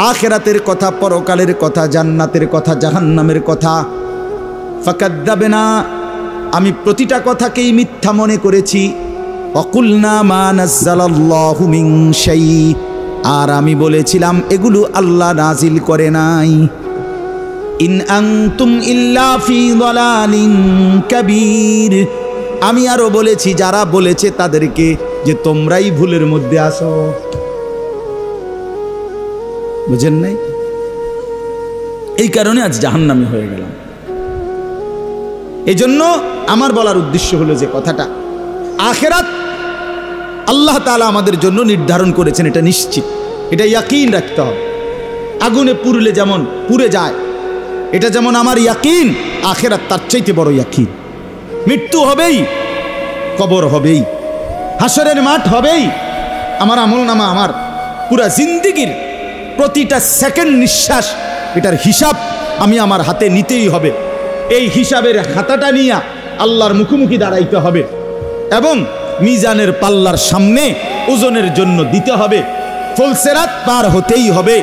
আখিরাতের কথা, পরকালের কথা, জান্নাতের কথা, জাহান্নামের কথা। ফাকাদ্দাবনা, আমি প্রতিটা কথাকেই মিথ্যা মনে করেছি। ওয়াকুলনা মা নাযালাল্লাহু মিন শাই, আর আমি বলেছিলাম এগুলো আল্লাহ নাজিল করে নাই। ইন আনতুম ইল্লা ফি যালালিন কাবীর, আমি আরো বলেছি যারা বলেছে তাদেরকে যে তোমরাই ভুলের মধ্যে আছো। বুঝেন নাই? এই কারণে আজ জাহান্নামী হয়ে গেলাম। এই জন্য আমার বলার উদ্দেশ্য হলো যে কথাটা, আখিরাত আল্লাহ তাআলা আমাদের জন্য নির্ধারণ করেছেন, এটা নিশ্চিত, এটা ইয়াকিন রাখতে হবে। আগুনে পুড়লে যেমন পুড়ে যায়, এটা যেমন আমার ইয়াকিন, আখিরাত তার চাইতে বড় ইয়াকিন। মৃত্যু হবেই, কবর হবেই, হাসরের মাঠ হবেই, আমার আমলনামা, আমার পুরা জিন্দেগির প্রতিটা সেকেন্ড নিঃশ্বাস, এটার হিসাব আমি আমার হাতে নিতেই হবে। এই হিসাবের খাতাটা নিয়ে আল্লাহর মুখোমুখি দাঁড়াইতে হবে এবং মিজানের পাল্লার সামনে ওজনের জন্য দিতে হবে। ফুলসেরাত পার হতেই হবে,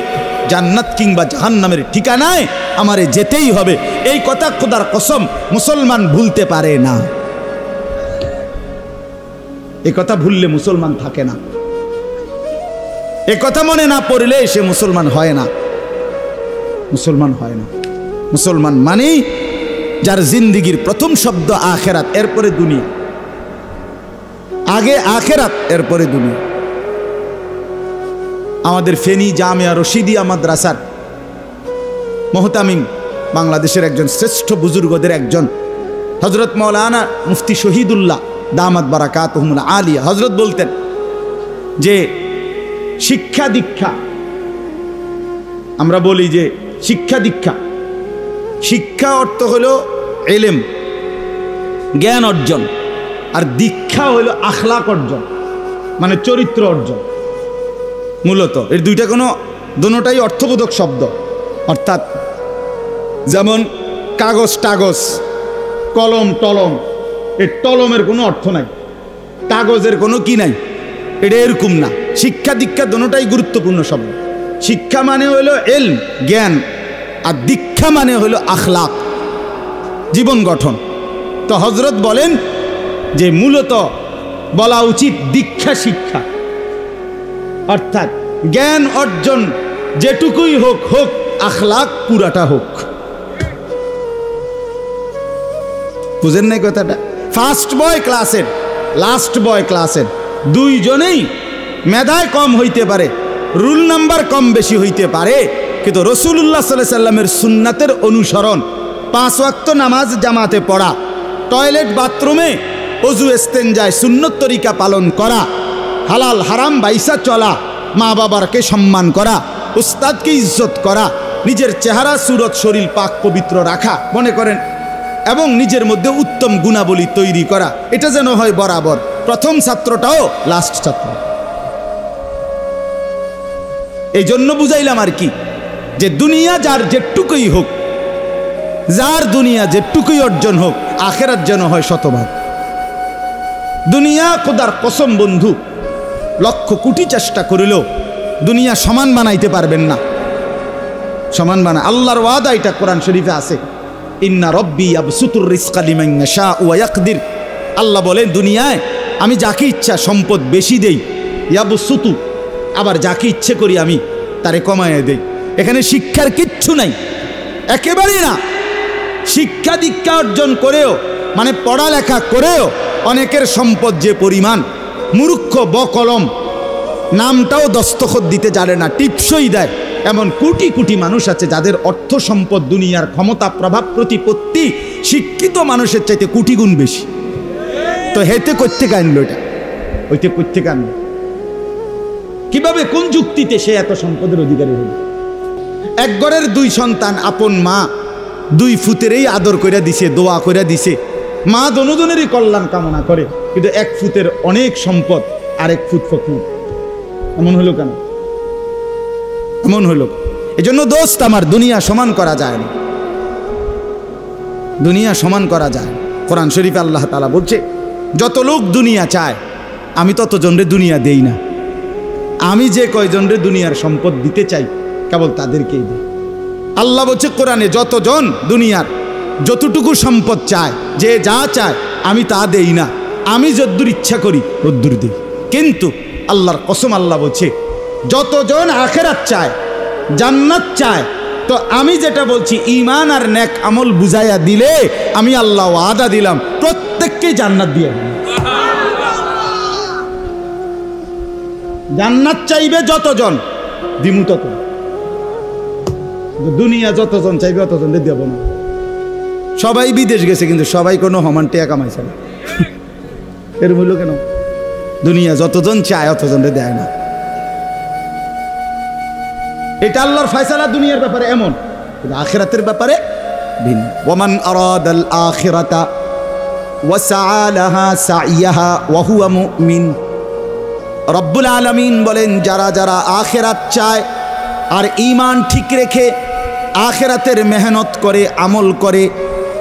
জান্নাত কিংবা জাহান্নামের ঠিকানায় আমারে যেতেই হবে। এই কথা খোদার কসম মুসলমান ভুলতে পারে না। এই কথা ভুললে মুসলমান থাকে না, এ কথা মনে না পড়লে সে মুসলমান হয় না, মুসলমান হয় না। মুসলমান মানে যার জিন্দিগির প্রথম শব্দ আখেরাত, এরপরে দুনিয়া। আগে আখেরাত, এরপরে দুনিয়া। আমাদের ফেনী জামিয়া রশিদিয়া মাদ্রাসার মোহতামিম বাংলাদেশের একজন শ্রেষ্ঠ বুজুর্গদের একজন হযরত মাওলানা মুফতি শহীদুল্লাহ দামাত বারাকাতুহুমুল আলিয়া হযরত বলতেন যে শিক্ষা দীক্ষা, আমরা বলি যে শিক্ষা দীক্ষা, শিক্ষা অর্থ হলো ইলম, জ্ঞান অর্জন, আর দীক্ষা হলো আখলাক অর্জন, মানে চরিত্র অর্জন। মূলত এর দুইটা দুটোটাই অর্থবোধক শব্দ। অর্থাৎ যেমন কাগজ টাগজ, কলম টলম, এর টলমের কোনো অর্থ নাই, কাগজের কোনো কি নাই, এটা এরকম না। শিক্ষা দীক্ষা দুটোটাই গুরুত্বপূর্ণ শব্দ। শিক্ষা মানে হলো ইলম, জ্ঞান, আর দীক্ষা মানে হলো আখলাক, জীবন গঠন। তো হযরত বলেন যে মূলত বলা উচিত দীক্ষা শিক্ষা, অর্থাৎ জ্ঞান অর্জন যেটুকুই হোক হোক, আখলাক পুরাটা হোক। বুঝেন নাই কথাটা? ফার্স্ট বয় ক্লাসের, লাস্ট বয় ক্লাসের দুইজনেই মেধায় কম হইতে পারে, রুল নাম্বার কম বেশি হইতে পারে, কিন্তু রাসূলুল্লাহ সাল্লাল্লাহু আলাইহি সাল্লামের সুন্নাতের অনুসরণ, 5 ওয়াক্ত নামাজ জামাতে পড়া, টয়লেট বাথরুমে অজু ইস্তেনজায় সুন্নত তরিকা পালন করা, হালাল হারাম বাইসা চলা, মা বাবাকে সম্মান করা, উস্তাদকে ইজ্জত করা, নিজের চেহারা সুরত শরীর পাক পবিত্র রাখা মনে করেন, এবং নিজের মধ্যে উত্তম গুণাবলী তৈরি করা, এটা যেন হয় বরাবর। প্রথম ছাত্রটাও লাস্ট ছাত্র। এই জন্য বুঝাইলাম আর কি, যে দুনিয়া যার যেটুকুই হোক, যার দুনিয়া যেটুকুই অর্জন হোক, আখেরাত যেন হয় শতভাগ। দুনিয়া খোদার কসম বন্ধু, লক্ষ কোটি চেষ্টা করিলেও দুনিয়া সমান বানাইতে পারবেন না। সমান বানায় আল্লাহর ওয়াদা, এটা কোরআন শরীফে আছে, ইন্না রব্বি ইয়াবসুতুর রিজকা লিমান ইয়াশাউ ওয়া ইয়াকদির। আল্লাহ বলেন দুনিয়ায় আমি যাকে ইচ্ছা সম্পদ বেশি দেই, ইয়াবসুতু, আবার যাকে ইচ্ছে করি আমি তারে কমায় দেই। এখানে শিক্ষার কিচ্ছু নাই, একেবারেই না। শিক্ষা দীক্ষা অর্জন করেও, মানে পড়ালেখা করেও অনেকের সম্পদ যে পরিমাণ, মূর্খ বকলম, নামটাও দস্তখত দিতে জানে না, টিপসই দেয়, এমন কোটি কোটি মানুষ আছে যাদের অর্থ সম্পদ, দুনিয়ার ক্ষমতা, প্রভাব, প্রতিপত্তি শিক্ষিত মানুষের চাইতে কোটি গুণ বেশি। তো হেতে করতে আনলো, এটা ওইতে করতে আনলো কিভাবে, কোন যুক্তিতে সে এত সম্পদের অধিকারী হল? এক ঘরের 2 সন্তান, আপন মা 2 ফুতেরই আদর করে দিছে, দোয়া করে দিছে, মা দনোজনেরই কল্যাণ কামনা করে, কিন্তু 1 ফুতের অনেক সম্পদ, আর 1 ফুট ফকির। এমন হলো কেন? এমন হলো এজন্য দোস্ত আমার, দুনিয়া সমান করা যায় না, দুনিয়া সমান করা যায়। কোরআন শরীফে আল্লাহ তাআলা বলছে, যত লোক দুনিয়া চায় আমি তত জনরে দুনিয়া দেই না, আমি যে কয়জনরে দুনিয়ার সম্পদ দিতে চাই কেবল তাদেরকেই দিই। আল্লাহ বলছে কোরআনে, যতজন দুনিয়ার যতটুকু সম্পদ চায়, যে যা চায় আমি তা দেই না, আমি যদ্দূর ইচ্ছা করি তদ্দূর দিই। কিন্তু আল্লাহর কসম, আল্লাহ বলছে যতজন আখিরাত চায়, জান্নাত চায়, তো আমি যেটা বলছি ঈমান আর নেক আমল বুঝাইয়া দিলে আমি আল্লাহ ওয়াদা দিলাম প্রত্যেককে জান্নাত দিয়ে দেব। জান্নাত চাইবে যতজন, দিমু তত। দুনিয়া যতজন চাইবে অতজন দেব না। সবাই বিদেশ গেছে, কিন্তু সবাই কোনো সমান টাকা কামাইছে না। এর মূল্য কেন? দুনিয়া যতজন চায় অতজন দেয় না। এটা আল্লাহর ফয়সালা দুনিয়ার ব্যাপারে এমন, কিন্তু আখিরাতের ব্যাপারে ভিন্ন। ওয়ামান আরাদাল আখিরাতা ওয়া সাআ লাহা সাইয়াহা ওয়া হুয়া মুমিন। রব্বুল আলামিন বলেন, যারা যারা আখিরাত চায় আর ঈমান ঠিক রেখে আখিরাতের মেহনত করে, আমল করে,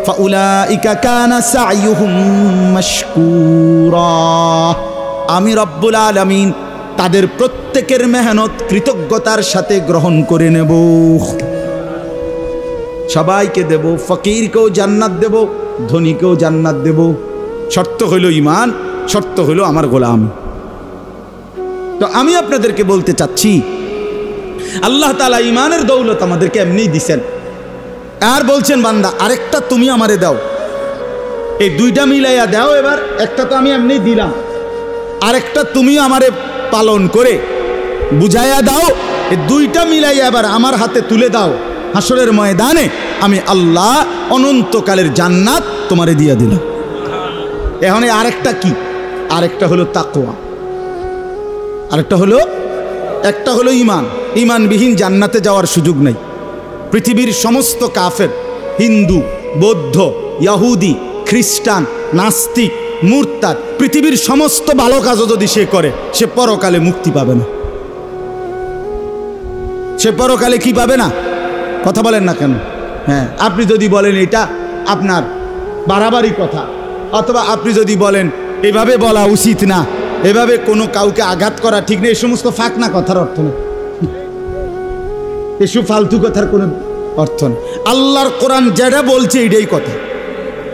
ফাউলাইকা কানা সাইয়ুহুম মাশকুরা। আমি রব্বুল আলামিন তাদের প্রত্যেকের মেহনত কৃতজ্ঞতার সাথে গ্রহণ করে নেব। সবাইকে দেব, ফকিরকেও জান্নাত দেব, ধনীকেও জান্নাত দেব। শর্ত হইল ঈমান, শর্ত হইল আমার গোলাম। তো আমি আপনাদেরকে বলতে চাচ্ছি, আল্লাহ তাআলা ঈমানের দৌলত আমাদেরকে এমনিই দিছেন, আর বলছেন বান্দা আরেকটা তুমি আমারে দাও। এই 2টা মিলাইয়া দাও। এবার একটা তো আমি এমনি দিলাম, আরেকটা তুমি আমারে পালন করে বুঝাইয়া দাও। এই 2টা মিলাইয়া এবার আমার হাতে তুলে দাও, হাসরের ময়দানে আমি আল্লাহ অনন্তকালের জান্নাত তোমারে দিয়ে দিলাম। এখন আরেকটা কি? আরেকটা হলো তাকওয়া, আরেকটা হলো, একটা হলো ঈমান। ঈমানবিহীন জান্নাতে যাওয়ার সুযোগ নেই। পৃথিবীর সমস্ত কাফের, হিন্দু, বৌদ্ধ, ইহুদি, খ্রিস্টান, নাস্তিক, মুরতাদ, পৃথিবীর সমস্ত ভালো কাজও যদি সে করে, সে পরকালে মুক্তি পাবে না। সে পরকালে কি পাবে না? কথা বলেন না কেন? হ্যাঁ, আপনি যদি বলেন এটা আপনার বাড়াবাড়ি কথা, অথবা আপনি যদি বলেন এভাবে বলা উচিত না, এভাবে কোনো কাউকে আঘাত করা ঠিক নেই, এই সমস্ত ফাঁকনা কথার অর্থ নেই, এসব ফালতু কথার কোনো অর্থ নেই। আল্লাহর কোরআন যেটা বলছে এটাই কথা।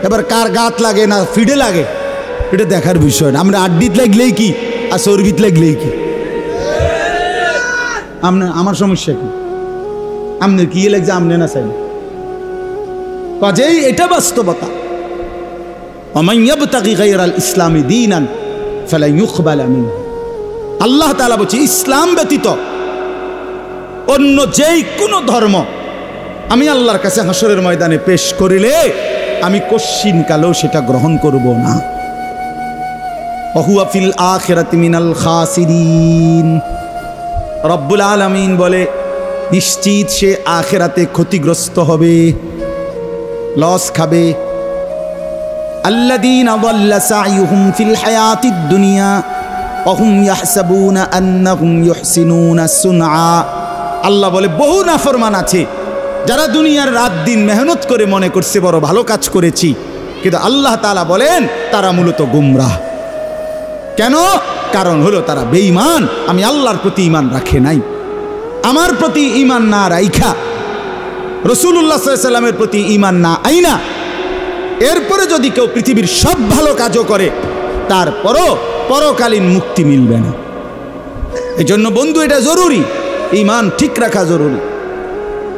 এবার কার গাত লাগে না ফিডে লাগে এটা দেখার বিষয় না। আমরা আড্ডিত লাগলেই কি আর চর্বিত লাগলেই কি, আমার সমস্যা কি? আমনে কি লাগছে আমনে না চাই কাজেই এটা বাস্তবতা। ওমান ইয়াবতাগি গায়রাল ইসলামি দীনান ফালা ইউকবালা মিনহু। আল্লাহ তাআলা বলছে ইসলাম ব্যতীত অন্য যেই কোনো ধর্ম আমি আল্লাহর কাছে হাসরের ময়দানে পেশ করিলে আমি কশ্চিন কালেও সেটা গ্রহণ করব না। ওহুয়া ফিল আখিরাতি মিনাল খাসিরিন। রব্বুল আলামিন বলে নিশ্চিত সে আখিরাতে ক্ষতিগ্রস্ত হবে, লস খাবে। আল্লাযীনা যাল্লা সা'য়ুহুম ফিল হায়াতিদ দুনিয়া ওয়া হুম ইয়াহসাবুনা আন্নাহুম ইউহসিনুনা সুনআ। আল্লাহ বলে বহু নাফরমান আছে যারা দুনিয়ার রাত দিন মেহনত করে মনে করছে বড় ভালো কাজ করেছি, কিন্তু আল্লাহ তাআলা বলেন তারা মূলত গুমরাহ। কেন? কারণ হলো তারা বেঈমান, আমি আল্লাহর প্রতি ঈমান রাখে নাই। আমার প্রতি ঈমান না রাইখা, রাসূলুল্লাহ সাল্লাল্লাহু আলাইহি ওয়াসাল্লামের প্রতি ঈমান না আইনা, এরপরে যদি কেউ পৃথিবীর সব ভালো কাজও করে তারপরও পরকালীন মুক্তি মিলবে না। এজন্য বন্ধু এটা জরুরি, ঈমান ঠিক রাখা জরুরি।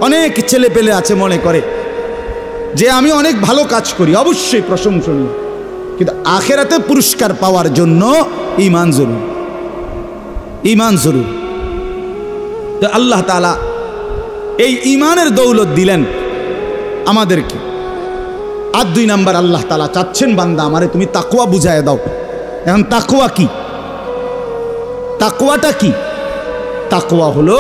অনেক ছেলে পেলে আছে মনে করে যে আমি অনেক ভালো কাজ করি, অবশ্যই প্রশংসনীয়, কিন্তু আখিরাতে পুরস্কার পাওয়ার জন্য ঈমান জরুরি, ঈমান জরুরি। তো আল্লাহ তাআলা এই ঈমানের দৌলত দিলেন আমাদেরকে। আর 2 নাম্বার আল্লাহ তাআলা চাচ্ছেন বান্দা আমারে তুমি তাকওয়া বুঝায় দাও। এখন তাকওয়া কি? তাকওয়াটা কি? তাকওয়া হলো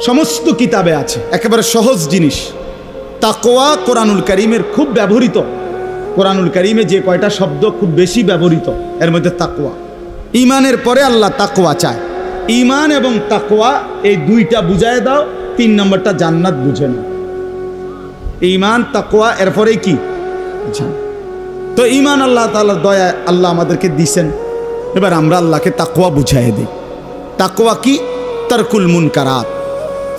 সমস্ত কিতাবে আছে, একেবারে সহজ জিনিস। তাকওয়া কোরআনুল কারীমের খুব ব্যবহৃত, কোরআনুল কারীমে যে কয়টা শব্দ খুব বেশি ব্যবহৃত এর মধ্যে তাকওয়া। ঈমানের পরে আল্লাহ তাকওয়া চায়। ঈমান এবং তাকওয়া এই দুইটা বুঝায় দাও, 3 নম্বরটা জান্নাত বুঝে নাও। ঈমান তাকওয়া এরপরে কি? জান্নাত। তো ঈমান আল্লাহ তাআলার দয়া আল্লাহ আমাদেরকে দিয়েছেন, এবার আমরা আল্লাহকে তাকওয়া বুঝাই দিই। তাকওয়া কি? তারকুল মুনকারাত,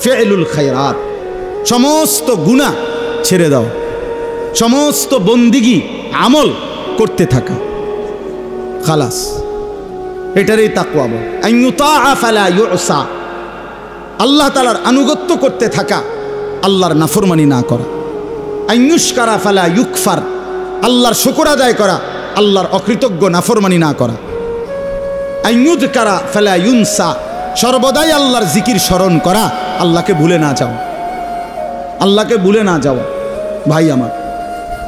ফি'লুল খায়রাত, সমস্ত গুনাহ ছেড়ে দাও, সমস্ত বন্দিগি আমল করতে থাকা, খালাস, এটারই তাকওয়া বলে। আইয়ুতাআ ফালা ইউসা, আল্লাহ তাআলার আনুগত্য করতে থাকা, আল্লাহর নাফরমানি না করা। আইয়ুশকারা ফালা ইউকফার, আল্লাহর শুকর আদায় করা, আল্লাহর অকৃতজ্ঞ নাফরমানি না করা। আইয়ুযকারা ফালা ইউনসা, সর্বদাই আল্লাহর জিকির স্মরণ করা, আল্লাহকে ভুলে না যাওয়া, আল্লাহকে ভুলে না যাওয়া। ভাই আমার,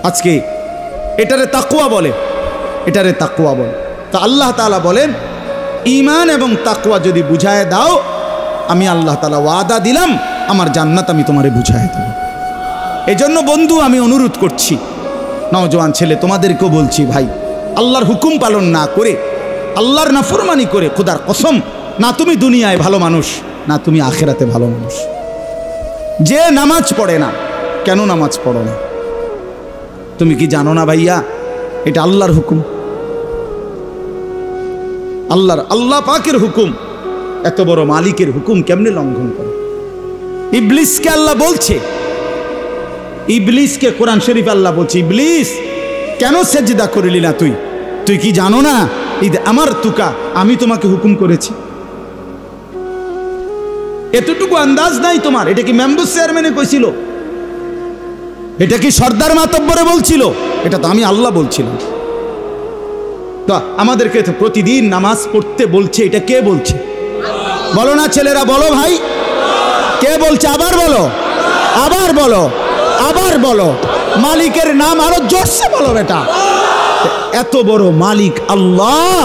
আজকে এটারে তাকওয়া বলে, এটারে তাকওয়া বলে। তো আল্লাহ তাআলা বলেন ঈমান এবং তাকওয়া যদি বুঝায় দাও, আমি আল্লাহ তাআলা ওয়াদা দিলাম আমার জান্নাত আমি তোমারে বুঝায় দেব। এজন্য বন্ধু আমি অনুরোধ করছি, নওজোয়ান ছেলে তোমাদেরকেও বলছি, ভাই আল্লাহর হুকুম পালন না করে, আল্লাহর নাফরমানি করে, খোদার কসম, না তুমি দুনিয়ায় ভালো মানুষ, না তুমি আখিরাতে ভালো মানুষ। যে নামাজ পড়ে না, কেন নামাজ পড়ো না? তুমি কি জানো না ভাইয়া এটা আল্লাহর হুকুম, আল্লাহ পাকের হুকুম। এত বড় মালিকের হুকুম কেমনে লঙ্ঘন করে? ইবলিসকে আল্লাহ বলছে, ইবলিসকে কোরআন শরীফ আল্লাহ বলছে, ইবলিস কেন সেজদা করলি না তুই? তুই কি জানো না ঈদ আমার তুকা, আমি তোমাকে হুকুম করেছি? এতটুকু আন্দাজ নাই তোমার? এটা কি মেম্বার চেয়ারম্যানে কইছিল? এটা কি সর্দার মাতব্বরে বলছিল? এটা তো আমি আল্লাহ বলছিলাম। তো আমাদেরকে তো প্রতিদিন নামাজ পড়তে বলছে, এটা কে বলছে? বলো না ছেলেরা, বলো ভাই, কে বলছে? আবার বলো, আবার বলো, আবার বলো। মালিকের নাম আরো জোরসে বলো বেটা। এত বড় মালিক আল্লাহ,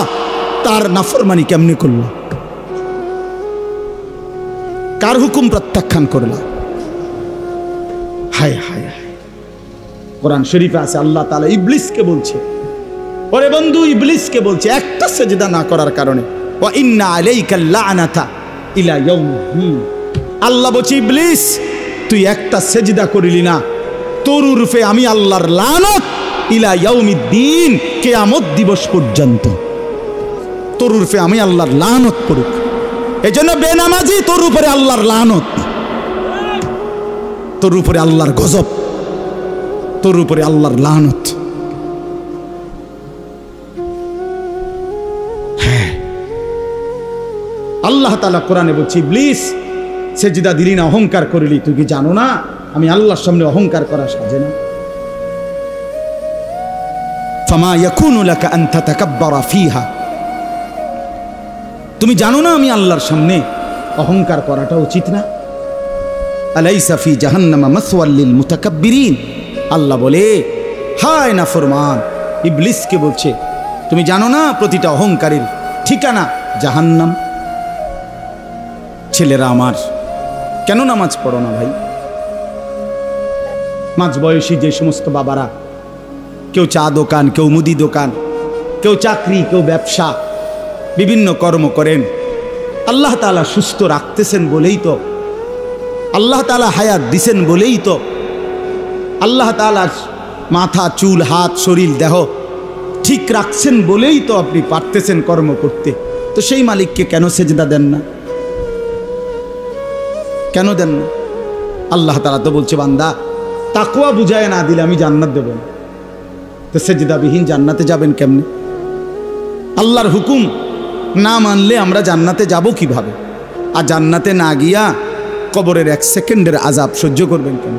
তার নাফরমানি কেমনে করল? কার হুকুম প্রত্যাখ্যান করলা? হায় হায় হায়। কোরআন শরীফে আছে আল্লাহ তাআলা ইবলিসকে বলছে, ওরে বন্ধু, ইবলিসকে বলছে একটা সেজদা না করার কারণে, ওয়া ইন্না আলাইকাল লা'নাতা ইলা ইয়াউমিদ্দিন। আল্লাহ বলছে, ইবলিস তুই একটা সেজদা করিলি না, তোর রূপে আমি আল্লাহর লানত ইলা ইয়াউমিদ্দিন, কিয়ামত দিবস পর্যন্ত তোর রূপে আমি আল্লাহর লানত পড়ুক। এজন্য বেনামাজি তোর উপরে আল্লাহর লানত, তোর উপরে আল্লাহর গজব, তোর উপরে আল্লাহর লানত। হ্যাঁ, আল্লাহ তাআলা কোরআনে বলছে, ইবলিস সেজদা দিলি না, অহংকার করিলি, তুই কি জানো না আমি আল্লাহর সামনে অহংকার করা সাজে না? ফামা ইয়াকুনু লাকা আন তাতাকাব্বারা ফিহা, তুমি জানো না আমি আল্লাহর সামনে অহংকার করাটা উচিত না? আলাইসা ফি জাহান্নামা মাসওয়াল লিল মুতাকাব্বিরিন। আল্লাহ বলে, হায় নাফরমান, ইবলিসকে বলছে, তুমি জানো না প্রতিটা অহংকারীর ঠিকানা জাহান্নাম। ছেলেরা আমার, কেন নামাজ পড়ো না ভাই? মাঝ বয়সী যে সমস্ত বাবারা, কেউ চা দোকান, কেউ মুদি দোকান, কেউ চাকরি, কেউ ব্যবসা, বিভিন্ন কর্ম করেন, আল্লাহ তাআলা সুস্থ রাখতেছেন বলেই তো, আল্লাহ তাআলা হায়াত দিছেন বলেই তো, আল্লাহ তাআলা মাথা, চুল, হাত, শরীর, দেহ ঠিক রাখছেন বলেই তো আপনি পারতেছেন কর্ম করতে। তো সেই মালিককে কেন সেজদা দেন না? কেন দেন না? আল্লাহ তাআলা তো বলছে, বান্দা তাকওয়া বুঝায় না দিলে আমি জান্নাত দেব না। তো সেজদাবিহীন জান্নাতে যাবেন কেমনে? আল্লাহর হুকুম না মানলে আমরা জান্নাতে যাব কিভাবে? আর জান্নাতে না গিয়া কবরের 1 সেকেন্ডের আযাব সহ্য করবেন কেন?